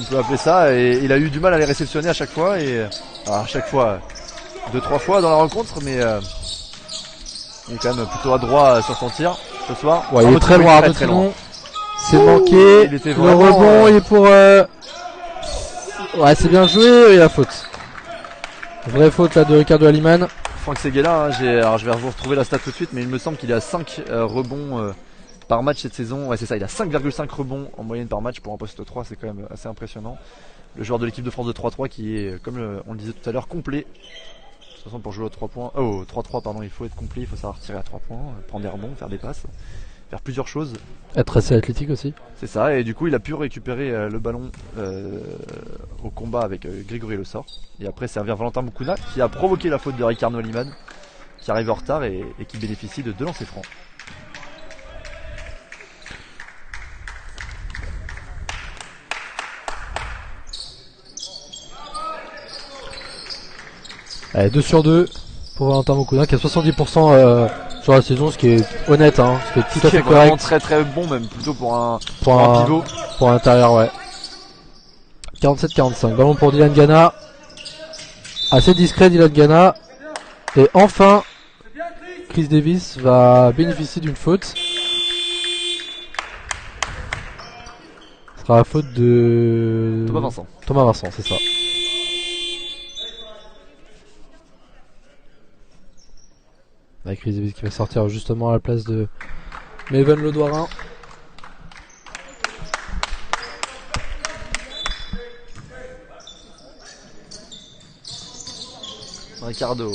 peut appeler ça, et il a eu du mal à les réceptionner à chaque fois, et alors à chaque fois, 2-3 fois dans la rencontre, mais il est quand même plutôt adroit sur son tir ce soir. Ouais, il est très loin, très loin. C'est manqué. Le rebond il est pour. Ouais, c'est bien joué, et la faute. Vraie faute là de Ricardo Aliman. Frank Seguela, hein, alors je vais vous retrouver la stat tout de suite, mais il me semble qu'il est à 5 rebonds par match cette saison. Ouais, c'est ça, il a 5,5 rebonds en moyenne par match pour un poste 3, c'est quand même assez impressionnant. Le joueur de l'équipe de France de 3-3 qui est, comme on le disait tout à l'heure, complet. De toute façon, pour jouer au 3-3, pardon, il faut être complet, il faut savoir tirer à 3 points, prendre des rebonds, faire des passes, faire plusieurs choses. Être assez athlétique aussi. C'est ça, et du coup il a pu récupérer le ballon au combat avec Grégory Le Sort, et après servir Valentin Moukouna qui a provoqué la faute de Ricardo Aliman, qui arrive en retard et qui bénéficie de 2 lancers francs. Allez, 2 sur 2 pour Valentin Moukouna qui a 70% sur la saison, ce qui est honnête, hein, ce qui est tout à fait correct. Très très bon, même plutôt pour un pivot. Pour l'intérieur, ouais. 47-45, ballon pour Dylan Gana. Assez discret Dylan Gana. Et enfin, Chris Davis va bénéficier d'une faute. Ce sera la faute de Thomas Vincent, c'est ça. Avec Chris Davis qui va sortir justement à la place de Meven Ledouarin. Ricardo.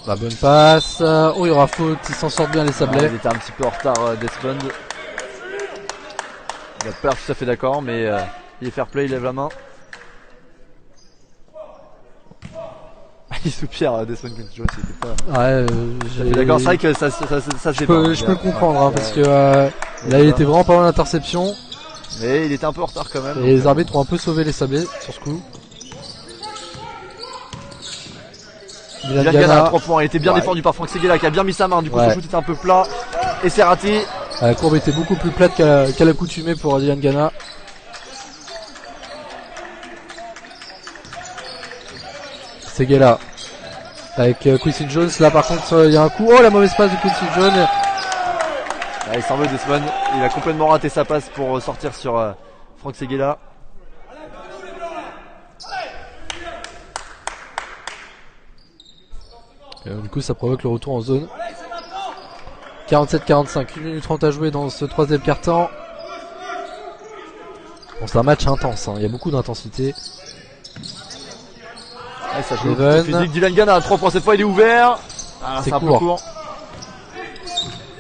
La bonne passe. Oh, il y aura faute. Il s'en sort bien les Sablés. Il était un petit peu en retard, Desmond. Il a pas l'air tout à fait d'accord, mais il est fair play, il lève la main. il soupire Desmond Quincy Jones, c'était pas. Ouais, D'accord, c'est vrai que ça je peux le comprendre hein, parce que là il était vraiment pas loin d'interception. Mais il était un peu en retard quand même. Et les arbitres ont un peu sauvé les Sablés sur ce coup. Dylan Gana à 3 points, il était bien défendu par Frank Seguela qui a bien mis sa main, du coup son shoot était un peu plat et c'est raté. La courbe était beaucoup plus plate qu'à l'accoutumée pour Dylan Gana. Seguela avec Quincy Jones, là par contre il y a un coup, oh la mauvaise passe de Quincy Jones. Ah, il s'en veut Desmond, il a complètement raté sa passe pour sortir sur Frank Seguela. Du coup ça provoque le retour en zone. 47-45, 1 minute 30 à jouer dans ce troisième quart-temps. Bon, c'est un match intense, hein. Il y a beaucoup d'intensité. Ouais, ça joue physique. Dylan Gana à 3 points cette fois, il est ouvert. Ah, c'est un peu court.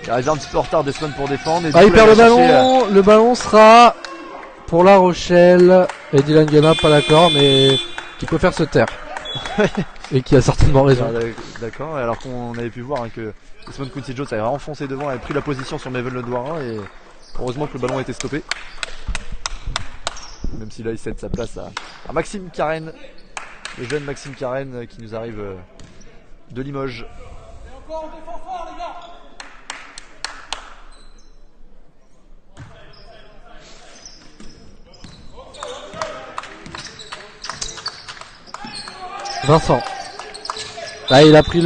Il arrive un petit peu en retard Desmond pour défendre. Et il perd le ballon. Le ballon sera pour La Rochelle. Et Dylan Gana pas d'accord, mais qui préfère se taire. Et qui a certainement raison. D'accord, alors qu'on avait pu voir hein, que Desmond Quincy Jones avait enfoncé devant, avait pris la position sur Maven Ledouara et heureusement que le ballon a été stoppé. Même si là il cède sa place à Maxime Carène, le jeune Maxime Carène qui nous arrive de Limoges. Et encore on défend fort les gars. Vincent. Là il a pris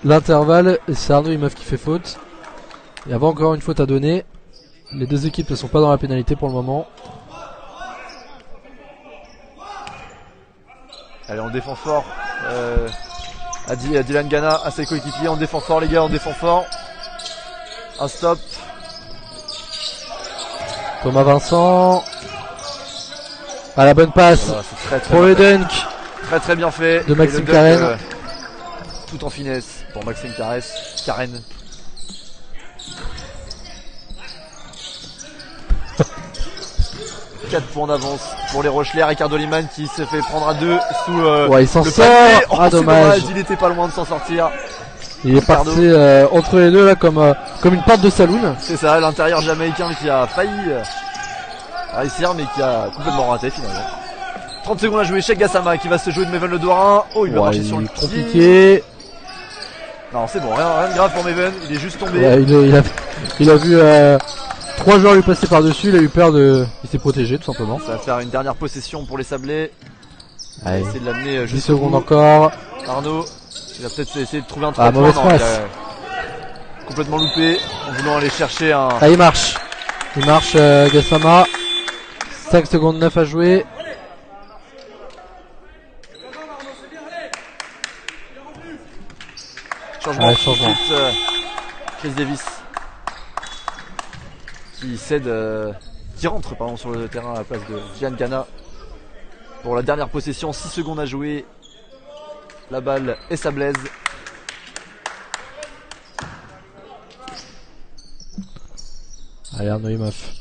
l'intervalle et c'est Arnaud Imeuf qui fait faute. Il y avait encore une faute à donner. Les deux équipes ne sont pas dans la pénalité pour le moment. Allez on défend fort à Dylan Gana, à ses coéquipiers. On défend fort les gars, on défend fort. Un stop. Thomas Vincent. À la bonne passe. Voilà, pour le dunk. Très bien fait. De Maxime Carène. Tout en finesse pour Maxime Carène. 4 points d'avance pour les Rochelais. Ricardo Liman qui se fait prendre à 2 sous il s'en sort. Oh, dommage. Il était pas loin de s'en sortir. Il est parti entre les deux là comme une porte de saloon. C'est ça, l'intérieur jamaïcain qui a failli réussir mais qui a complètement raté finalement. 30 secondes à jouer, Cheikh Gassama qui va se jouer de Maven Ledouara. Oh, il va marcher sur le pied. Compliqué. Non, c'est bon, rien de grave pour Maven, il est juste tombé. Ouais, il a vu 3 joueurs lui passer par dessus, il a eu peur il s'est protégé tout simplement. Ça va faire une dernière possession pour les Sablés. Il va essayer de l'amener 10 secondes encore. Arnaud, il va peut-être essayer de trouver un 3 points. Non, il a complètement loupé en voulant aller chercher un... Ah, il marche Gassama. 5 secondes 9 à jouer. Changement. Chris Davis qui rentre sur le terrain à la place de Dylan Gana pour la dernière possession. 6 secondes à jouer. La balle est sablaise. Allez, Arnaud Imeuf.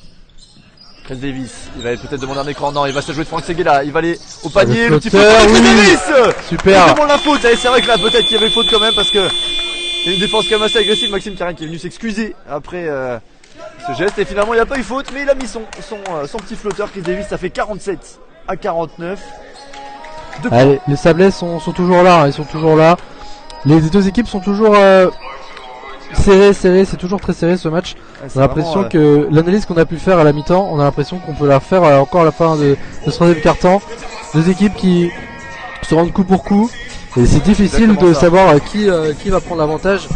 Chris Davis, il va peut-être demander un écran. Non, il va se jouer de Frank Seguela. Il va aller au panier. Le petit flotteur, Chris Davis. Super. Il demande la faute. C'est vrai que là, peut-être qu'il y avait faute quand même parce que il y a une défense quand même assez agressive. Maxime Carène qui est venu s'excuser après ce geste. Et finalement, il n'y a pas eu faute, mais il a mis son petit flotteur. Chris Davis, ça fait 47-49. Allez, les Sablés sont toujours là. Hein, ils sont toujours là. Les deux équipes sont toujours serrées. C'est toujours très serré ce match. On a l'impression que l'analyse qu'on a pu faire à la mi-temps, on a l'impression qu'on peut la refaire encore à la fin de ce troisième quart-temps. Deux équipes qui se rendent coup pour coup. Et c'est difficile de savoir qui va prendre l'avantage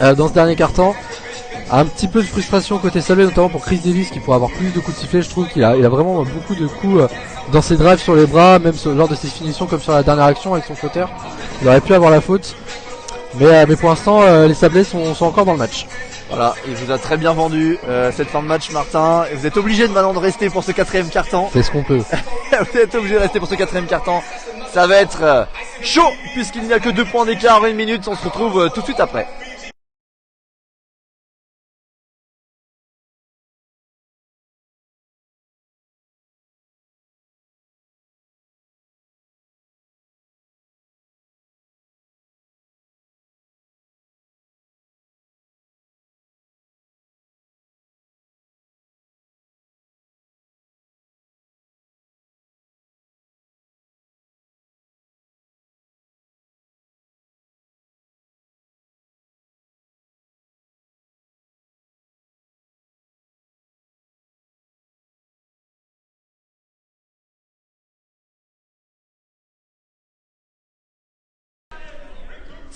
dans ce dernier quart-temps. Un petit peu de frustration côté Sablé, notamment pour Chris Davis qui pourrait avoir plus de coups de sifflet. Je trouve qu'il a vraiment beaucoup de coups dans ses drives sur les bras, même lors de ses finitions comme sur la dernière action avec son flotteur. Il aurait pu avoir la faute. Mais pour l'instant, les Sablés sont encore dans le match. Voilà, il vous a très bien vendu cette fin de match, Martin. Et vous êtes obligé maintenant de rester pour ce quatrième quart-temps. C'est ce qu'on peut. Vous êtes obligé de rester pour ce quatrième quart-temps. Ça va être chaud puisqu'il n'y a que 2 points d'écart, 1 minute. On se retrouve tout de suite après.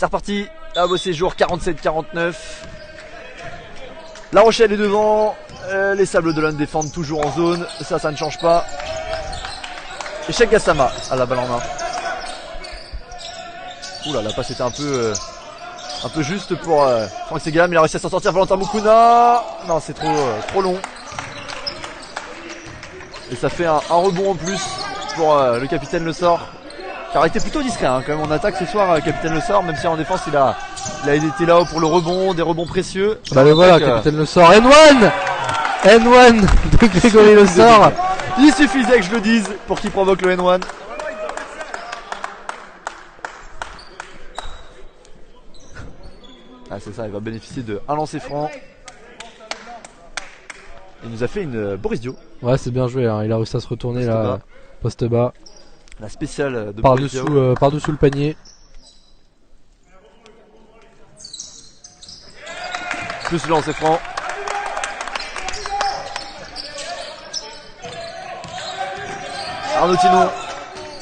C'est reparti. Là, beau séjour 47-49. La Rochelle est devant. Les Sables d'Olonne défendent toujours en zone. Ça ne change pas. Et Cheikh Gassama à la balle en main. Oula, la passe était un peu juste pour Franck Seguela, mais il a réussi à s'en sortir. Valentin Mukuna. Non, c'est trop long. Et ça fait un rebond en plus pour le capitaine Le Sort. Qui a été plutôt discret hein, quand même en attaque ce soir, capitaine Le Sort, même si en défense il a été là-haut pour le rebond, des rebonds précieux. Bah le voilà, capitaine Le Sort. N1 de Grégory Le Sort. Il suffisait que je le dise pour qu'il provoque le N1. Ah c'est ça, il va bénéficier de un lancer franc. Il nous a fait une Boris Dio. Ouais c'est bien joué, hein. Il a réussi à se retourner là, poste bas. La spéciale de par-dessous le panier. Plus le lancer franc. Arnaud Tinon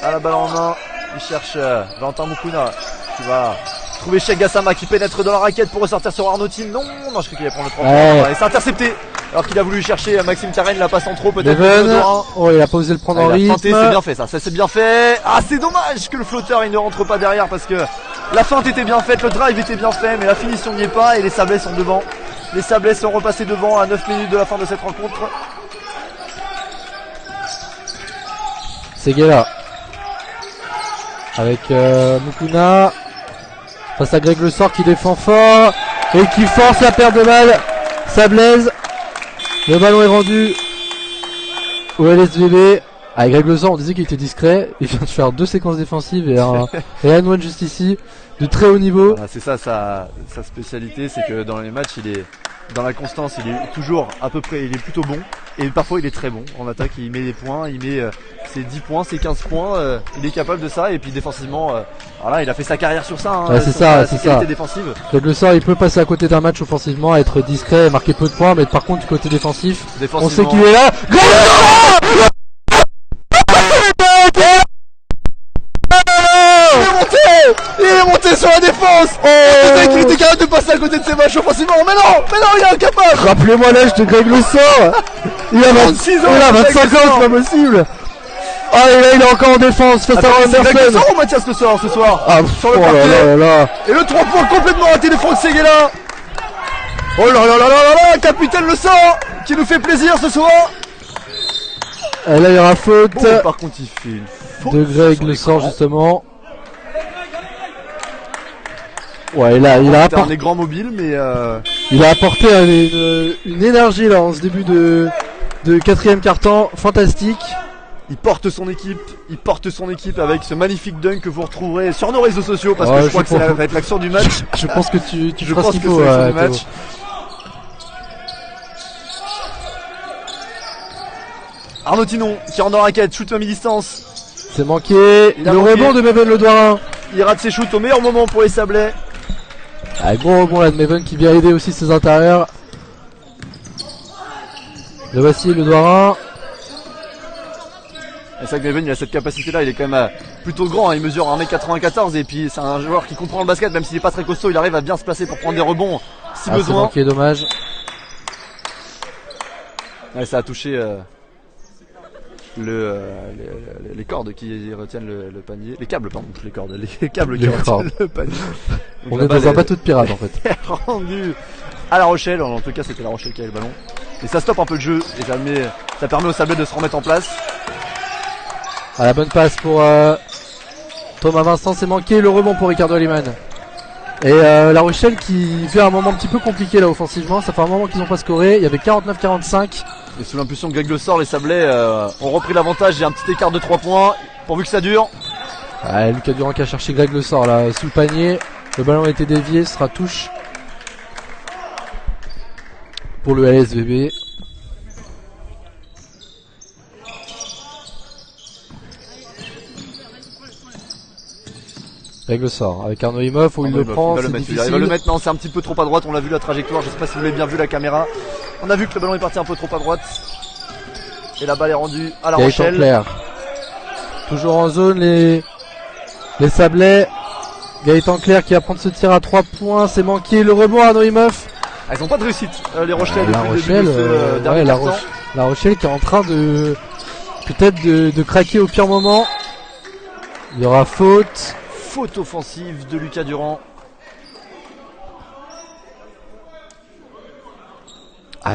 à la balle en main. Il cherche Valentin Mukuna qui va trouver Cheikh Gassama qui pénètre dans la raquette pour ressortir sur Arnaud Tinon. Non, je crois qu'il allait prendre le 3 points. Et c'est intercepté. Alors qu'il a voulu chercher Maxime Carène, la passe en trop peut-être. Oh, il a pas osé le prendre en rythme. C'est bien fait ça c'est bien fait. Ah c'est dommage que le flotteur il ne rentre pas derrière parce que la feinte était bien faite, le drive était bien fait, mais la finition n'y est pas et les Sablés sont devant. Les Sablés sont repassés devant à 9 minutes de la fin de cette rencontre. Seguela avec Mukuna face à Greg Le Sort qui défend fort et qui force la perte de balle. Sablaise. Le ballon est rendu au LSVB. Avec Greg Le Sort, on disait qu'il était discret. Il vient de faire 2 séquences défensives et un N1 juste ici de très haut niveau. Voilà, c'est ça sa spécialité, c'est que dans les matchs, il est dans la constance, il est toujours à peu près, il est plutôt bon. Et parfois il est très bon en attaque, il met des points, il met ses 10 points, ses 15 points, il est capable de ça. Et puis défensivement, voilà, il a fait sa carrière sur ça, ouais, c'est ça. Défensive. Greg Le Sort, il peut passer à côté d'un match offensivement, être discret, marquer peu de points, mais par contre du côté défensif, on sait qu'il est là. Il est monté sur la défense. Il était capable de passer à côté de ses matchs offensivement. Mais non, il est incapable. Rappelez-moi l'âge de Greg Le Sort. Il a 26 ans, il a 25 ans, c'est pas possible. Ah et là il est encore en défense face à Anderson. C'est Greg Le Sort ou Mathias Le Sort ce soir sur le parquet. Et le 3 points complètement raté de Franck Seguela. Oh là là là là là, capitaine Le Sort qui nous fait plaisir ce soir. Et là il y aura faute. Bon, par contre il fait une faute de Greg Le Sort justement. Ouais, il a apporté un grand mobile, mais il a apporté une énergie là en ce début de quatrième quart-temps, fantastique. Il porte son équipe avec ce magnifique dunk que vous retrouverez sur nos réseaux sociaux parce que je crois que ça va être l'action du match. Je pense que tu je pense que c'est l'action du match. Arnaud Tinon qui rentre dans la raquette, shoot à mi-distance. C'est manqué. Le rebond de Meven Le Doirin. Il rate ses shoots au meilleur moment pour les Sablés. Ah, gros rebond là de Meven qui vient aider aussi ses intérieurs. Le voici Le Doirin. C'est vrai que Meven il a cette capacité là, il est quand même plutôt grand, il mesure 1m94 et puis c'est un joueur qui comprend le basket, même s'il n'est pas très costaud, il arrive à bien se placer pour prendre des rebonds si besoin. C'est manqué, dommage. Ouais, ça a touché les cordes qui retiennent le panier, les câbles pardon, les cordes, les câbles qui retiennent le panier. Donc, on est dans un bateau de pirate en fait. Rendu à La Rochelle, en tout cas c'était La Rochelle qui avait le ballon. Et ça stoppe un peu le jeu et ça permet aux Sablés de se remettre en place. Ah, la bonne passe pour Thomas Vincent, c'est manqué, le rebond pour Ricardo Liman. Et La Rochelle qui fait un moment un petit peu compliqué là offensivement, ça fait un moment qu'ils n'ont pas scoré, il y avait 49-45. Et sous l'impulsion de Greg Le Sort, les Sablés ont repris l'avantage, il y a un petit écart de 3 points, pourvu que ça dure. Ah, Lucas Durand qui a cherché Greg Le Sort là, sous le panier, le ballon a été dévié, ce sera touche pour le LSVB. Greg Le Sort avec Arnaud Imhoff où il le prend, c'est difficile. Il va le mettre, non c'est un petit peu trop à droite, on l'a vu la trajectoire, je sais pas si vous l'avez bien vu la caméra. On a vu que le ballon est parti un peu trop à droite. Et la balle est rendue à La Rochelle. Clair. Toujours en zone les Sablés. Gaëtan Claire qui va prendre ce tir à 3 points, c'est manqué, le rebond Arnaud Imoff. Ah, ils ont pas de réussite, les Rochelais La depuis le début Rochelle, de ce dernier la, quart-temps. la Rochelle qui est en train de peut-être de craquer au pire moment. Il y aura faute. Faute offensive de Lucas Durand. Ah,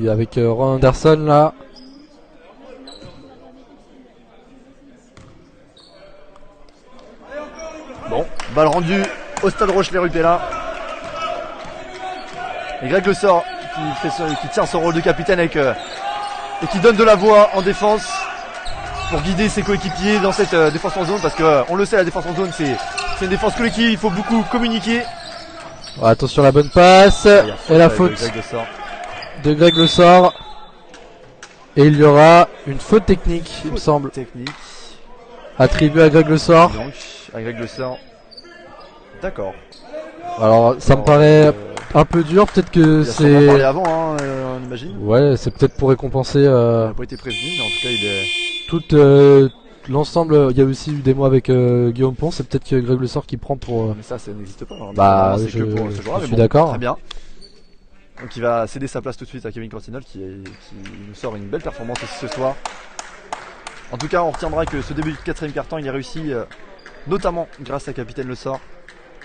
avec Ron Anderson là. Bon, balle rendue au stade Rochelet-Rupella. Et Greg Le Sort qui tient son rôle de capitaine et qui donne de la voix en défense pour guider ses coéquipiers dans cette défense en zone, parce que on le sait, la défense en zone c'est une défense collective, il faut beaucoup communiquer. Ouais, attention à la bonne passe et la faute de Greg Le Sort. Et il y aura une faute technique, il me semble, attribuée à Greg Le Sort. Donc, à Greg Le Sort. D'accord. Alors ça me paraît un peu dur, peut-être que c'est... parlé avant, hein, on imagine. Ouais, c'est peut-être pour récompenser Il n'a pas été prévenu, mais en tout cas il est... tout l'ensemble. Il y a aussi eu des mots avec Guillaume Pont, c'est peut-être que Greg Le Sort qui prend pour... Mais ça n'existe pas. Hein. Bah, c'est que pour ce joueur-là, je mais suis bon, d'accord. Très bien. Donc il va céder sa place tout de suite à Kevin Cortinol qui nous sort une belle performance aussi ce soir. En tout cas, on retiendra que ce début de quatrième quart-temps, il a réussi, notamment grâce à Capitaine Le Sort,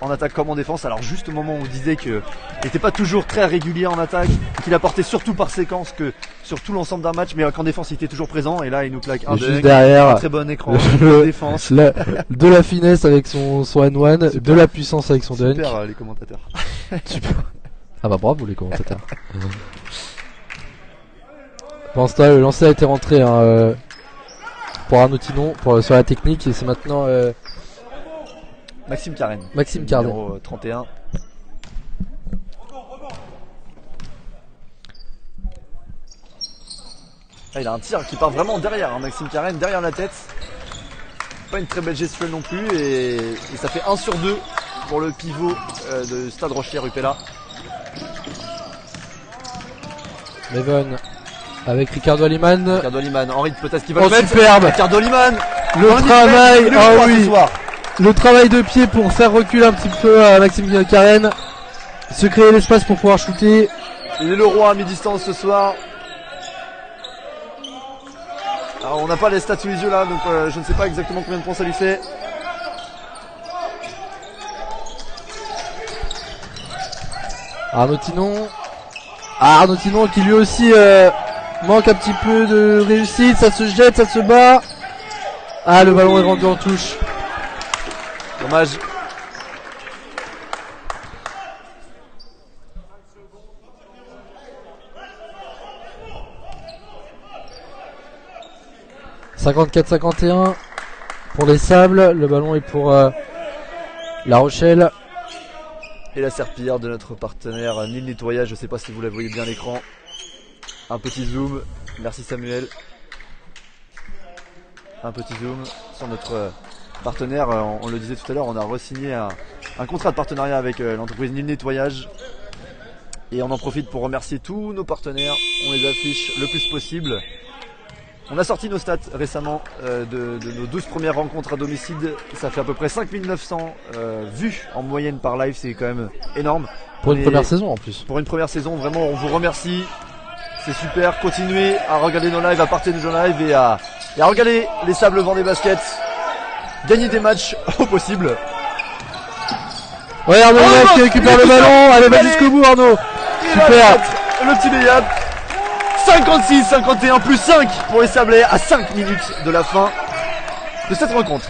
en attaque comme en défense. Alors juste au moment où on disait qu'il n'était pas toujours très régulier en attaque, qu'il apportait surtout par séquence que sur tout l'ensemble d'un match, mais qu'en défense il était toujours présent. Et là il nous claque un juste derrière, un très bon écran de défense. De la finesse avec son N1, de la puissance avec son dunk. Super les commentateurs. Super. Ah bah bravo les commentateurs. Pendant ce temps, le lancer a été rentré hein, pour Arnaud Tinon sur la technique, et c'est maintenant Maxime Carène. Maxime Carène. Numéro 31. Ah, il a un tir qui part vraiment derrière, hein, Maxime Carène, derrière la tête. Pas une très belle gestuelle non plus, et ça fait 1 sur 2 pour le pivot de Stade Rochelet-Rupella. Leven avec Ricardo Aliman. Ricardo Aliman, Henri peut-être qu'il va le mettre. Superbe. Ricardo Aliman. Le travail, ah oui. Le travail de pied pour faire reculer un petit peu Maxime Carène, se créer l'espace pour pouvoir shooter. Il est le roi à mi-distance ce soir. Alors on n'a pas les stats sous les yeux là, donc je ne sais pas exactement combien de points ça lui fait. Arnaud Tinon. Arnaud Tinon qui lui aussi manque un petit peu de réussite, ça se jette, ça se bat. Ah, le ballon est rendu en touche. Dommage. « 54-51 pour les Sables. Le ballon est pour La Rochelle. Et la serpillière de notre partenaire Nil Nettoyage. Je ne sais pas si vous la voyez bien à l'écran. Un petit zoom. Merci Samuel. Un petit zoom sur notre partenaire. On le disait tout à l'heure, on a re-signé un contrat de partenariat avec l'entreprise Nil Nettoyage. Et on en profite pour remercier tous nos partenaires. On les affiche le plus possible. On a sorti nos stats récemment de nos 12 premières rencontres à domicile. Ça fait à peu près 5900 vues en moyenne par live, c'est quand même énorme. Pour une première saison en plus. Pour une première saison, vraiment on vous remercie. C'est super, continuez à regarder nos lives, à partager nos lives et à regarder les Sables Vendée Basket. Gagner des matchs au possible. Ouais, Arnaud qui récupère le ballon. Allez, va jusqu'au bout Arnaud. Super. Le petit layup. 56-51 plus 5 pour les Sablés à 5 minutes de la fin de cette rencontre.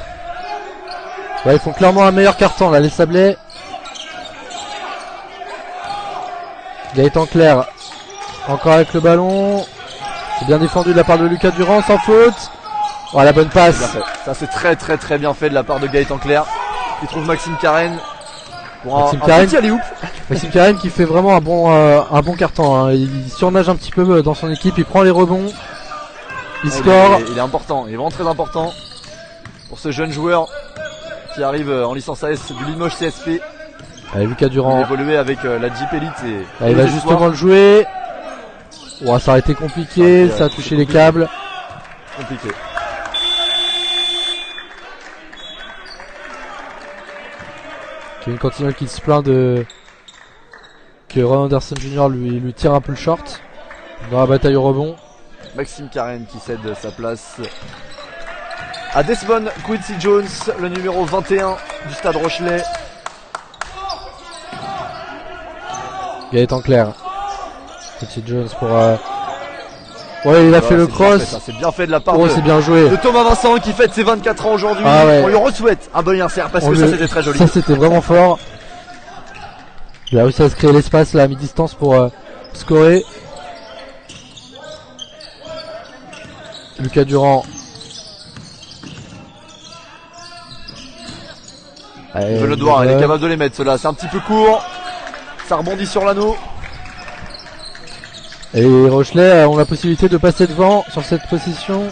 Ouais, ils font clairement un meilleur carton là, les Sablés. Gaëtan Claire encore avec le ballon. C'est bien défendu de la part de Lucas Durand, sans faute. Oh, la bonne passe. Ça c'est très bien fait de la part de Gaëtan Claire qui trouve Maxime Carène pour Maxime un Carène. petit alley-oop. Maxime Carène qui fait vraiment un bon carton hein. Il surnage un petit peu dans son équipe, il prend les rebonds, il score. Il est important, il est vraiment très important pour ce jeune joueur qui arrive en licence AS du Limoges CSP. Allez, Lucas Il Durand. évoluait avec la Jeep Elite et il va justement le jouer. Oh, ça a été compliqué, ça a touché les câbles. Kevin Cantillon qui se plaint de que Ron Anderson Jr. lui tire un peu le short dans la bataille au rebond. Maxime Karen qui cède sa place à Desmond Quincy Jones, le numéro 21 du Stade Rochelet. Gaëtan Clair. Quincy Jones pour... Ouais, il a fait le cross. C'est bien fait de la part c'est bien joué. de Thomas Vincent qui fête ses 24 ans aujourd'hui. Ah ouais. On lui souhaite un bon anniversaire parce que ça c'était très joli. Ça c'était vraiment fort. Il a réussi à se créer l'espace là à mi-distance pour scorer. Lucas Durand. Il veut le doigt, il est capable de les mettre ceux-là. C'est un petit peu court. Ça rebondit sur l'anneau. Et Rochelet ont la possibilité de passer devant sur cette position.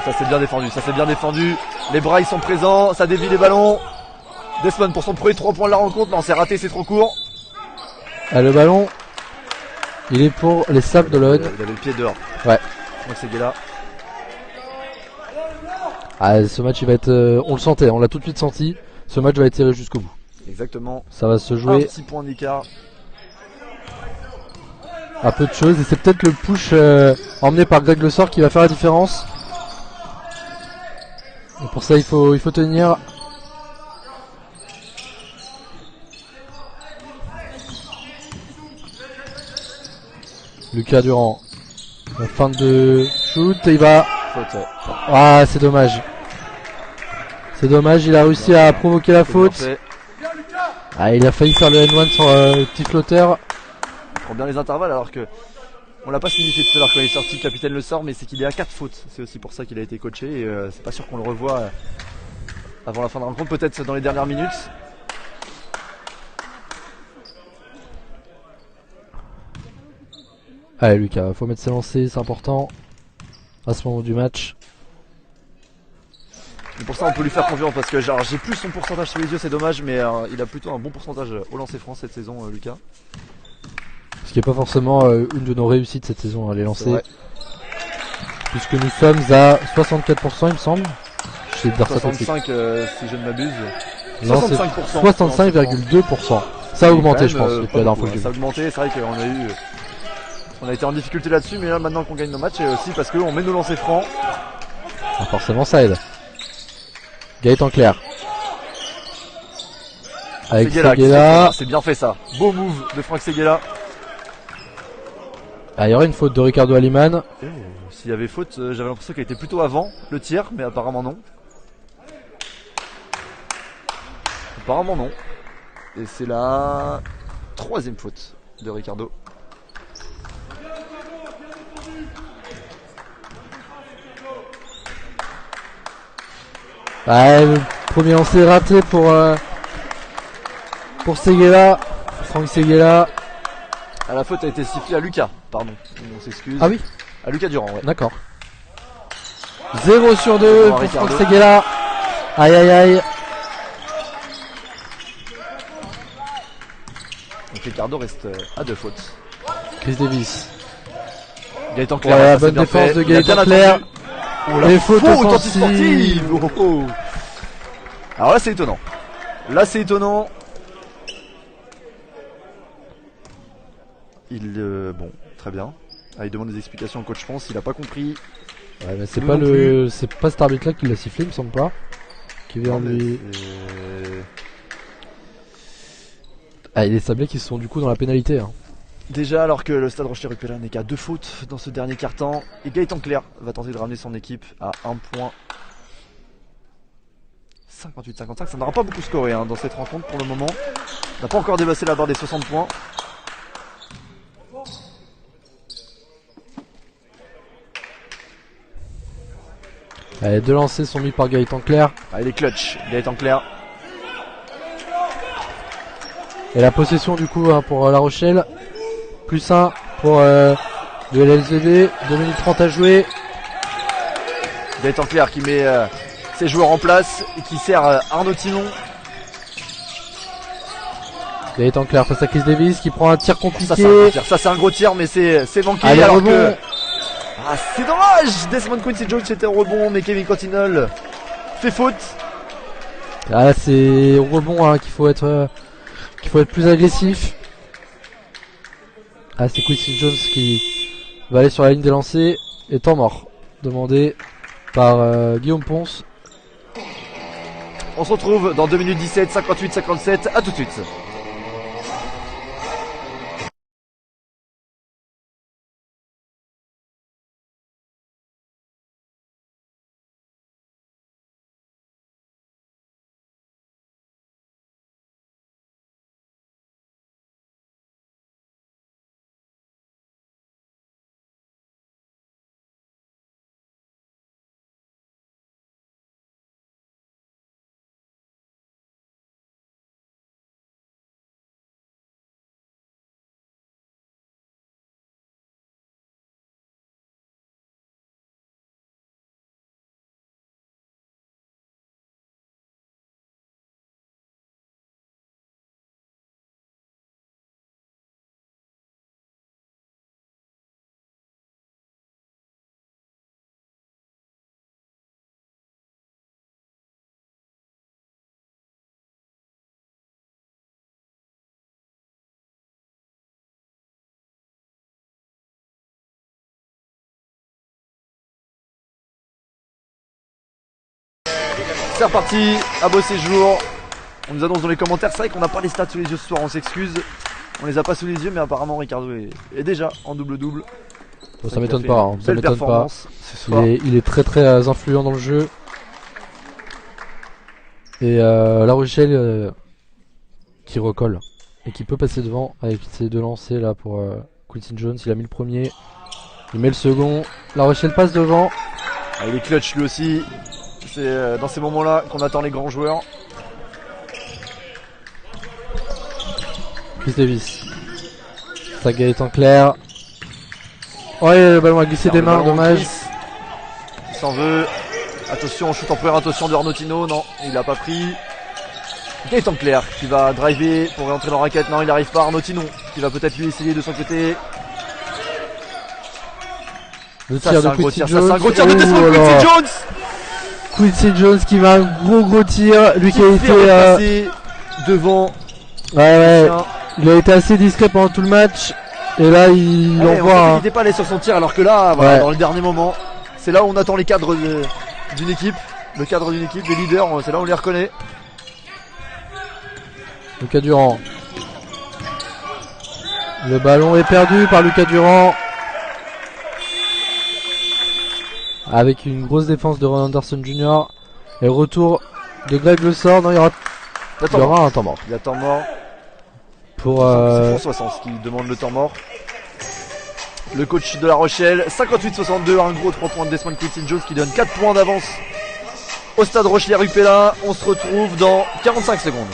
Ça c'est bien défendu, ça c'est bien défendu. Les bras ils sont présents, ça dévie les ballons. Desmond pour son premier 3 points de la rencontre. Non, c'est raté, c'est trop court. Le ballon, il est pour les Sables d'Olonne. Il avait le pied dehors. Ouais. Donc c'est là. Ce match il va être, on le sentait, on l'a tout de suite senti. Ce match va être tiré jusqu'au bout. Exactement. Ça va se jouer. Un petit point d'écart. À peu de choses et c'est peut-être le push emmené par Greg Le Sort qui va faire la différence. Et pour ça il faut tenir. Lucas Durand. La fin de shoot et il va. Faute. Ah c'est dommage. C'est dommage, il a réussi à provoquer la faute. Il a failli faire le N1 sur le petit flotteur. Il prend bien les intervalles alors que on l'a pas signifié tout à l'heure quand il est sorti, le capitaine Le Sort, mais c'est qu'il est à 4 fautes. C'est aussi pour ça qu'il a été coaché et c'est pas sûr qu'on le revoit avant la fin de la rencontre, peut-être dans les dernières minutes. Allez Lucas, faut mettre ses lancers, c'est important à ce moment du match. Et pour ça on peut lui faire confiance parce que genre, j'ai plus son pourcentage sous les yeux, c'est dommage, mais il a plutôt un bon pourcentage au lancer franc cette saison, Lucas. Ce qui n'est pas forcément une de nos réussites cette saison, les lancers. Puisque nous sommes à 64% il me semble. 65 si je ne m'abuse. Non, 65,2%. Ça a augmenté je pense depuis la dernière fois. Ça a augmenté, c'est vrai on a été en difficulté là-dessus, mais là maintenant qu'on gagne nos matchs, et aussi parce qu'on met nos lancers francs. Forcément ça aide. Gaëtan Clair. Avec Seguela. C'est bien fait ça. Beau move de Franck Seguela. Il y aurait une faute de Ricardo Aliman. S'il y avait faute, j'avais l'impression qu'elle était plutôt avant le tir, mais apparemment non. Apparemment non. Et c'est la 3e faute de Ricardo. Le premier lancé raté pour Seguela. Franck Seguela. La faute a été sifflée à Lucas, pardon, on s'excuse. Ah oui. À Lucas Durand, ouais. D'accord. 0 sur 2 pour Franck Seguela. Aïe aïe aïe. Donc Ricardo reste à 2 fautes. Chris Davis. Gaëtan Clair. La bonne défense de Gaëtan Clair. Les fautes anti-sportives. Alors là c'est étonnant. Bon, très bien. Il demande des explications au coach, je pense, il a pas compris. Ouais, mais c'est pas cet arbitre là qui l'a sifflé, il me semble pas. Qui vient lui. Les Sablés qui sont du coup dans la pénalité. Hein. Déjà alors que le Stade Rochelet-Rupella n'est qu'à 2 fautes dans ce dernier quart-temps. Et Gaëtan Clair va tenter de ramener son équipe à 1 point. 58-55, ça n'aura pas beaucoup scoré dans cette rencontre pour le moment. On n'a pas encore dépassé la barre des 60 points. Allez, 2 lancers sont mis par Gaëtan Clair. Il est clutch, Gaëtan Clair. Et la possession du coup pour La Rochelle. Plus 1 pour de l'LZB. 2 minutes 30 à jouer. Gaëtan Clair qui met ses joueurs en place et qui sert Arnaud Tinon. Gaëtan Clair face à Chris Davis qui prend un tir compliqué. Ça c'est un gros tir mais c'est manqué. Allez, alors rebond. Que... c'est dommage. Desmond Quincy Jones était au rebond mais Kevin Cantillon fait faute. Ah, c'est au rebond hein, qu'il faut être plus agressif. Ah, c'est Quincy Jones qui va aller sur la ligne des lancers. Et temps mort demandé par Guillaume Ponce. On se retrouve dans 2 minutes 17, 58-57. À tout de suite. C'est reparti, à beau séjour. On nous annonce dans les commentaires, c'est vrai qu'on n'a pas les stats sous les yeux ce soir, on s'excuse. On les a pas sous les yeux, mais apparemment Ricardo est déjà en double-double. Bon, ça m'étonne pas, hein, ça m'étonne pas. Il est très très influent dans le jeu. Et La Rochelle qui recolle et qui peut passer devant avec ses deux lancers là pour Quincy Jones. Il a mis le premier, il met le second. La Rochelle passe devant. Ah, il est clutch lui aussi. C'est dans ces moments-là qu'on attend les grands joueurs. Chris Davis. Saga est en clair. Ouais, le ballon a glissé des mains, dommage. Il s'en veut. Attention, shoot en première intention de Arnautino. Non, il l'a pas pris. Gaëtan Claire qui va driver pour rentrer dans la raquette. Non, il n'arrive pas. Arnautino qui va peut-être lui essayer de son côté. Le tir de Quincy Jones. C'est un gros tir de Quincy Jones. Quincy Jones qui va un gros tir. Lui qui a été devant. Ouais. Il a été assez discret pendant tout le match. Et là, il envoie. Il n'était pas allé sur son tir, alors que là, voilà, dans le dernier moment, c'est là où on attend les cadres d'une équipe. Le cadre d'une équipe, des leaders, c'est là où on les reconnaît. Lucas Durand. Le ballon est perdu par Lucas Durand. Avec une grosse défense de Ron Anderson Jr. Et retour de Greg Le Sort. Non, il y aura un temps mort. Il y a temps mort. Pour c'est François qui demande le temps mort. Le coach de La Rochelle, 58-62, un gros 3 points de Desmond Quincy Jones qui donne 4 points d'avance au stade Rochelière-Upella. On se retrouve dans 45 secondes.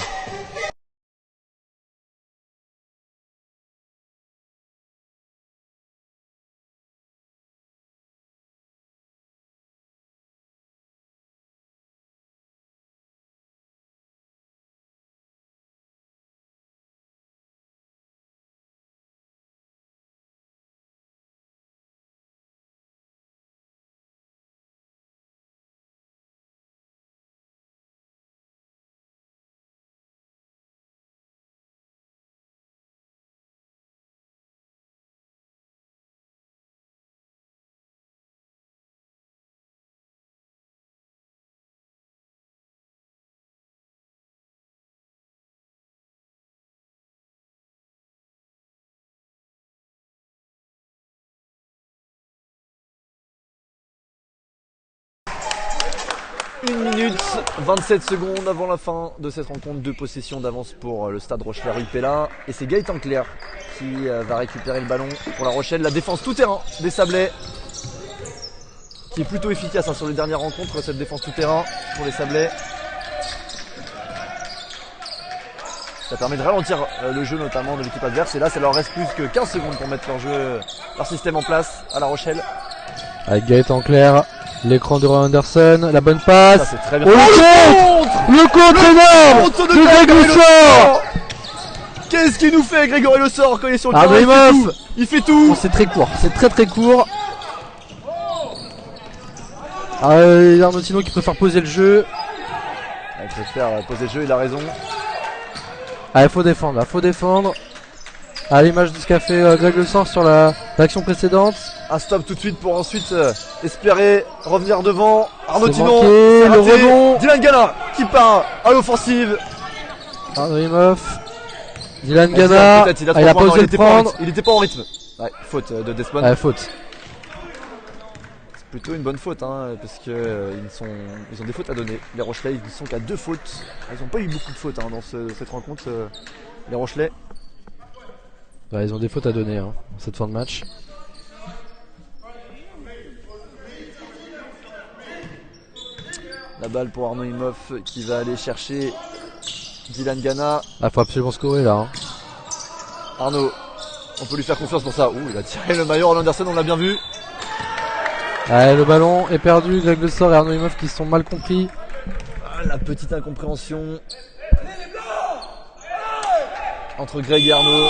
Une minute 27 secondes avant la fin de cette rencontre, 2 possessions d'avance pour le stade Rochelière-Upella. Et c'est Gaëtan Claire qui va récupérer le ballon pour La Rochelle. La défense tout terrain des Sablés qui est plutôt efficace sur les dernières rencontres, cette défense tout terrain pour les Sablés. Ça permet de ralentir le jeu notamment de l'équipe adverse. Et là, ça leur reste plus que 15 secondes pour mettre leur système en place à La Rochelle. Avec Gaëtan Claire. L'écran de Ron Anderson, la bonne passe. Ça, très bien. Le contre énorme de Greg Le Sort. Qu'est-ce qu'il nous fait Grégory Le Sort quand il est sur le terrain? Il fait tout. C'est très court, c'est très court. Arnautino qui préfère poser le jeu. Il préfère poser le jeu, il a raison. Allez, faut défendre, là, faut défendre. À l'image de ce qu'a fait Greg Le Sort sur l'action précédente. Un stop tout de suite pour ensuite espérer revenir devant. Arnaud Tinon, manqué, le rebond. Dylan Gana qui part à l'offensive. Arnaud Imhoff. Dylan Gana, il a pas osé le prendre. Il était pas en rythme. Ouais, faute de Desmond. Ouais, faute. C'est plutôt une bonne faute, hein, parce que ils ont des fautes à donner. Les Rochelais, ils sont qu'à 2 fautes. Ils n'ont pas eu beaucoup de fautes dans cette rencontre, les Rochelais. Ouais, ils ont des fautes à donner dans cette fin de match. La balle pour Arnaud Imhoff qui va aller chercher Dylan Gana. Ah, faut absolument scorer là. Arnaud, on peut lui faire confiance pour ça. Ouh, il a tiré le maillot. Roland Anderson, on l'a bien vu. Allez, le ballon est perdu. Greg Le Sort et Arnaud Imhoff qui se sont mal compris. Ah, la petite incompréhension entre Greg et Arnaud.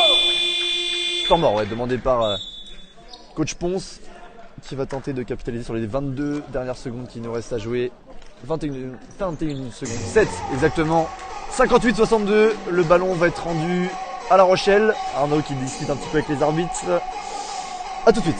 Temps mort, ouais, demandé par coach Ponce qui va tenter de capitaliser sur les 22 dernières secondes qui nous restent à jouer. 21 secondes, 7 exactement. 58-62, le ballon va être rendu à La Rochelle. Arnaud qui discute un petit peu avec les arbitres. A tout de suite.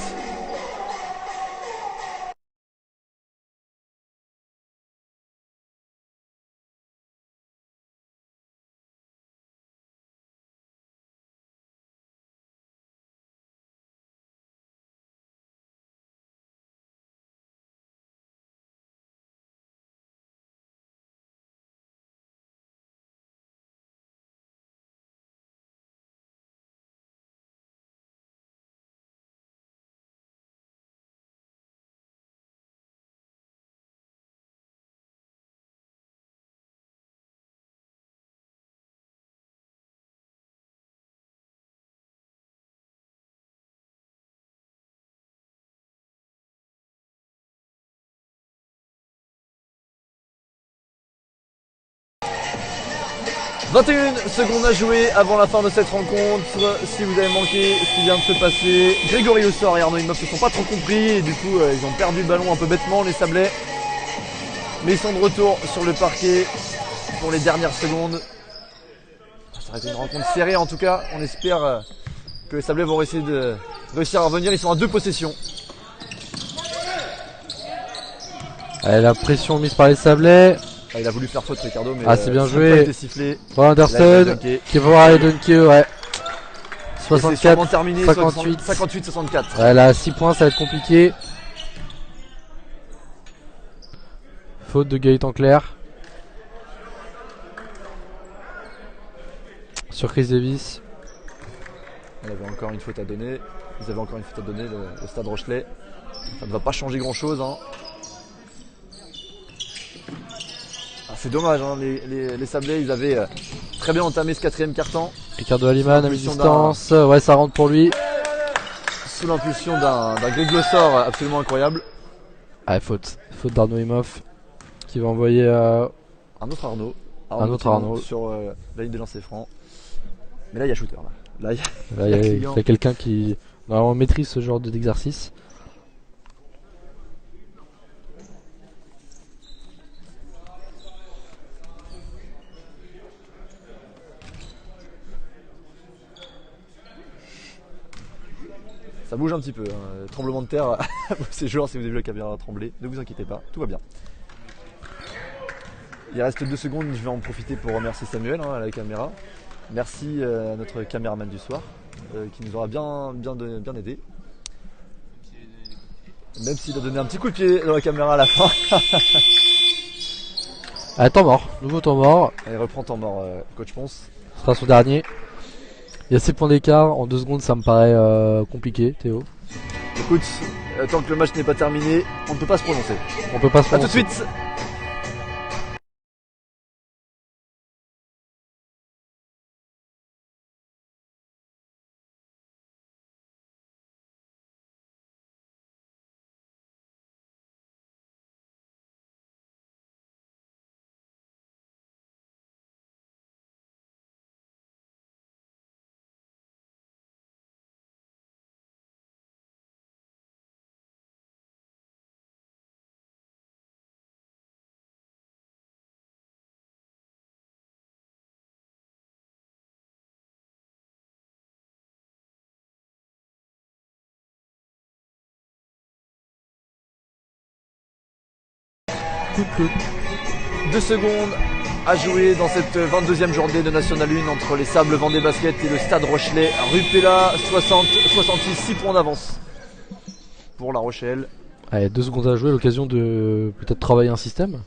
« 21 secondes à jouer avant la fin de cette rencontre. Si vous avez manqué ce qui vient de se passer, Grégory Le Sort et Arnaud Imhoff ne se sont pas trop compris et du coup ils ont perdu le ballon un peu bêtement, les Sablais. Mais ils sont de retour sur le parquet pour les dernières secondes. Ça va être une rencontre serrée en tout cas. On espère que les Sablais vont essayer de réussir à revenir. Ils sont à 2 possessions. Allez, la pression mise par les Sablais. Ah, il a voulu faire faute Ricardo, mais c'est bien ça joué. n'a pas été sifflé. Bon, Anderson qui va aller dunker, ouais. 64, terminé, 58. 58-64. Ouais, là, 6 points, ça va être compliqué. Faute de Gaëtan Clair. Sur Chris Davis. Il avait encore une faute à donner. Ils avaient encore une faute à donner, le Stade Rochelais. Ça ne va pas changer grand chose. Hein. Ah, c'est dommage, hein. Les Sablés, ils avaient très bien entamé ce 4ème quart-temps. Ricardo Aliman à mi-distance. Ouais, ça rentre pour lui. Sous l'impulsion d'un Greg Le Sort absolument incroyable. Ah, faute. Faute d'Arnaud Imhoff qui va envoyer un autre Arnaud. Un autre Arnaud sur la ligne de lancer franc. Mais là, il y a shooter. Là, il y a quelqu'un qui normalement maîtrise ce genre d'exercice. Ça bouge un petit peu, hein. Tremblement de terre ces jours, si vous avez vu la caméra trembler, ne vous inquiétez pas, tout va bien. Il reste 2 secondes, je vais en profiter pour remercier Samuel à la caméra. Merci à notre caméraman du soir, qui nous aura bien aidé. Même s'il a donné un petit coup de pied dans la caméra à la fin. Ah, temps mort, nouveau temps mort. Il reprend temps mort, coach Ponce. Ce sera son dernier. Il y a 6 points d'écart, en 2 secondes ça me paraît compliqué, Théo. Écoute, tant que le match n'est pas terminé, on ne peut pas se prononcer. On peut pas se prononcer. A tout de suite. 2 secondes à jouer dans cette 22e journée de National 1 entre les Sables Vendée Basket et le Stade Rochelais. Rupella 60-66, 6 points d'avance pour La Rochelle. Allez, 2 secondes à jouer, l'occasion de peut-être travailler un système.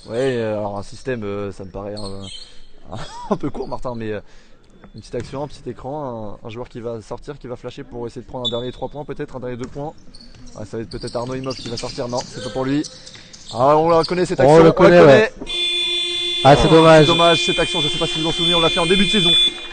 Ouais, alors un système, ça me paraît un peu court, Martin, mais une petite action, un petit écran, un joueur qui va sortir, qui va flasher pour essayer de prendre un dernier 3 points, peut-être un dernier 2 points. Ouais, ça va être peut-être Arnaud Imhoff qui va sortir. Non, c'est pas pour lui. Ah, on la connaît cette action. On la connaît. Ouais. Ah, c'est dommage. C'est dommage cette action, je sais pas si vous vous en souvenez, on l'a fait en début de saison.